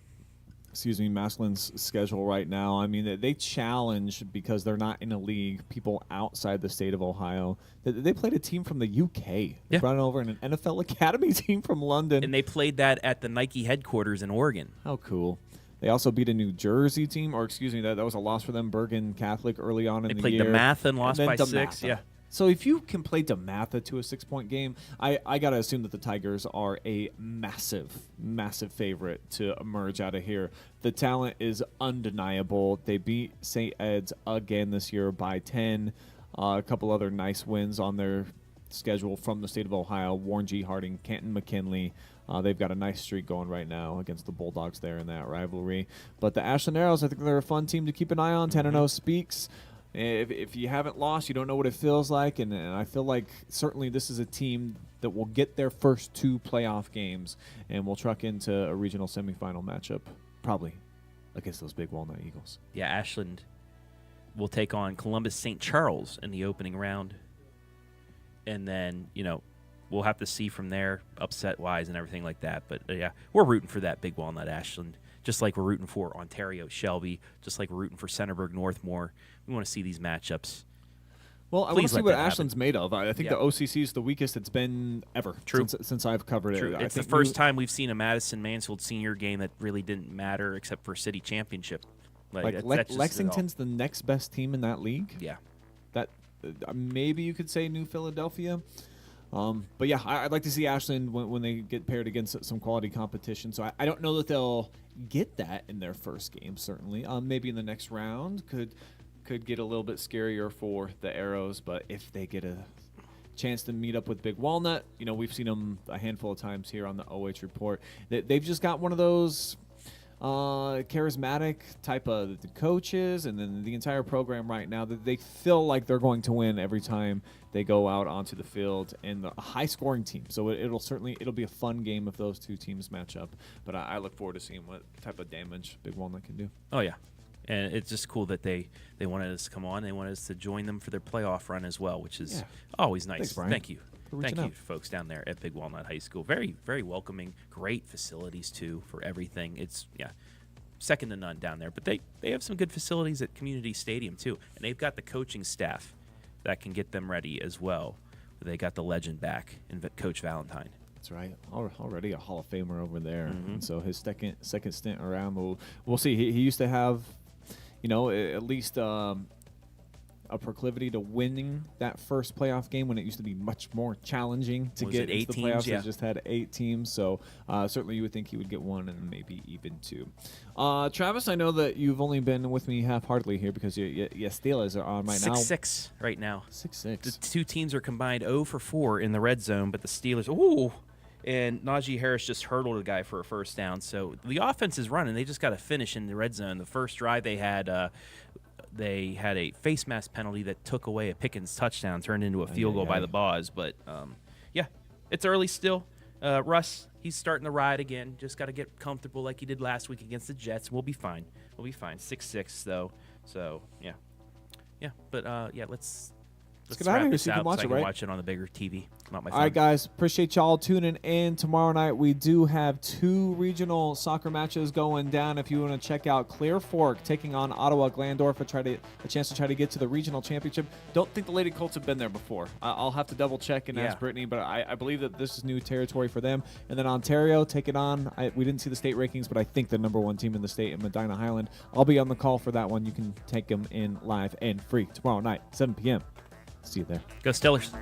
Massillon's schedule right now. I mean, they challenge, because they're not in a league, people outside the state of Ohio. They played a team from the UK. They brought over an NFL Academy team from London. And they played that at the Nike headquarters in Oregon. How cool. They also beat a New Jersey team, or excuse me, that was a loss for them, Bergen Catholic, early on in the year. They played DeMatha and lost by 6. Yeah. So if you can play DeMatha to a 6-point game, I got to assume that the Tigers are a massive, massive favorite to emerge out of here. The talent is undeniable. They beat St. Ed's again this year by 10. A couple other nice wins on their schedule from the state of Ohio. Warren G. Harding, Canton McKinley. They've got a nice streak going right now against the Bulldogs there in that rivalry. But the Ashland Arrows, I think they're a fun team to keep an eye on. 10-0 speaks. If you haven't lost, you don't know what it feels like, and I feel like certainly this is a team that will get their first 2 playoff games and will truck into a regional semifinal matchup, probably against those Big Walnut Eagles. Yeah, Ashland will take on Columbus St. Charles in the opening round, and then we'll have to see from there, upset-wise and everything like that. But yeah, we're rooting for that Big Walnut Ashland. Just like we're rooting for Ontario Shelby, just like we're rooting for Centerburg Northmore. We want to see these matchups. Well, I want to see what Ashland's made of. I think the OCC is the weakest it's been ever. True. Since I've covered it. It's the first time we've seen a Madison-Mansfield senior game that really didn't matter except for city championship. Lexington's the next best team in that league. Yeah. That maybe you could say New Philadelphia. But yeah, I'd like to see Ashland when they get paired against some quality competition. So I don't know that they'll get that in their first game, certainly. Maybe in the next round could get a little bit scarier for the Arrows. But if they get a chance to meet up with Big Walnut, we've seen them a handful of times here on the OH Report. They've just got one of those charismatic type of the coaches and then the entire program right now that they feel like they're going to win every time they go out onto the field, and a high-scoring team. So it'll be a fun game if those two teams match up. But I look forward to seeing what type of damage Big Walnut can do. Oh, yeah. And it's just cool that they wanted us to come on. They wanted us to join them for their playoff run as well, which is always nice. Thanks, Brian. Thank you. Thank you, folks down there at Big Walnut High School. Very, very welcoming. Great facilities, too, for everything. It's, second to none down there. But they have some good facilities at Community Stadium, too. And they've got the coaching staff that can get them ready as well. They got the legend back in Coach Valentine. That's right. Already a Hall of Famer over there. Mm-hmm. And so his second stint around, we'll see. He used to have, at least a proclivity to winning that first playoff game when it used to be much more challenging to Was get it into 8 the teams? playoffs. Yeah. It just had 8 teams, so certainly you would think he would get 1 and maybe even 2. Travis, I know that you've only been with me half-heartedly here because your Steelers are on right now. 6-6 right now. 6-6. The two teams are combined 0 for 4 in the red zone, but the Steelers, and Najee Harris just hurdled a guy for a first down. So the offense is running. They just got to finish in the red zone. The first drive they had a face mask penalty that took away a Pickens touchdown, turned into a field goal by the Boz. But, yeah, it's early still. Russ, he's starting the ride again. Just got to get comfortable like he did last week against the Jets. We'll be fine. 6-6, though. So, yeah. Yeah, but, let's get out of wrap here this so you can out watch so I it, can right? watch it on the bigger TV. Not my phone. All right, guys. Appreciate y'all tuning in. Tomorrow night, we do have 2 regional soccer matches going down. If you want to check out Clear Fork taking on Ottawa Glandorf a chance to try to get to the regional championship. Don't think the Lady Colts have been there before. I'll have to double check and ask Brittany, but I believe that this is new territory for them. And then Ontario taking on, we didn't see the state rankings, but I think the #1 team in the state in Medina Highland. I'll be on the call for that one. You can take them in live and free tomorrow night, 7 p.m. See you there. Go Steelers.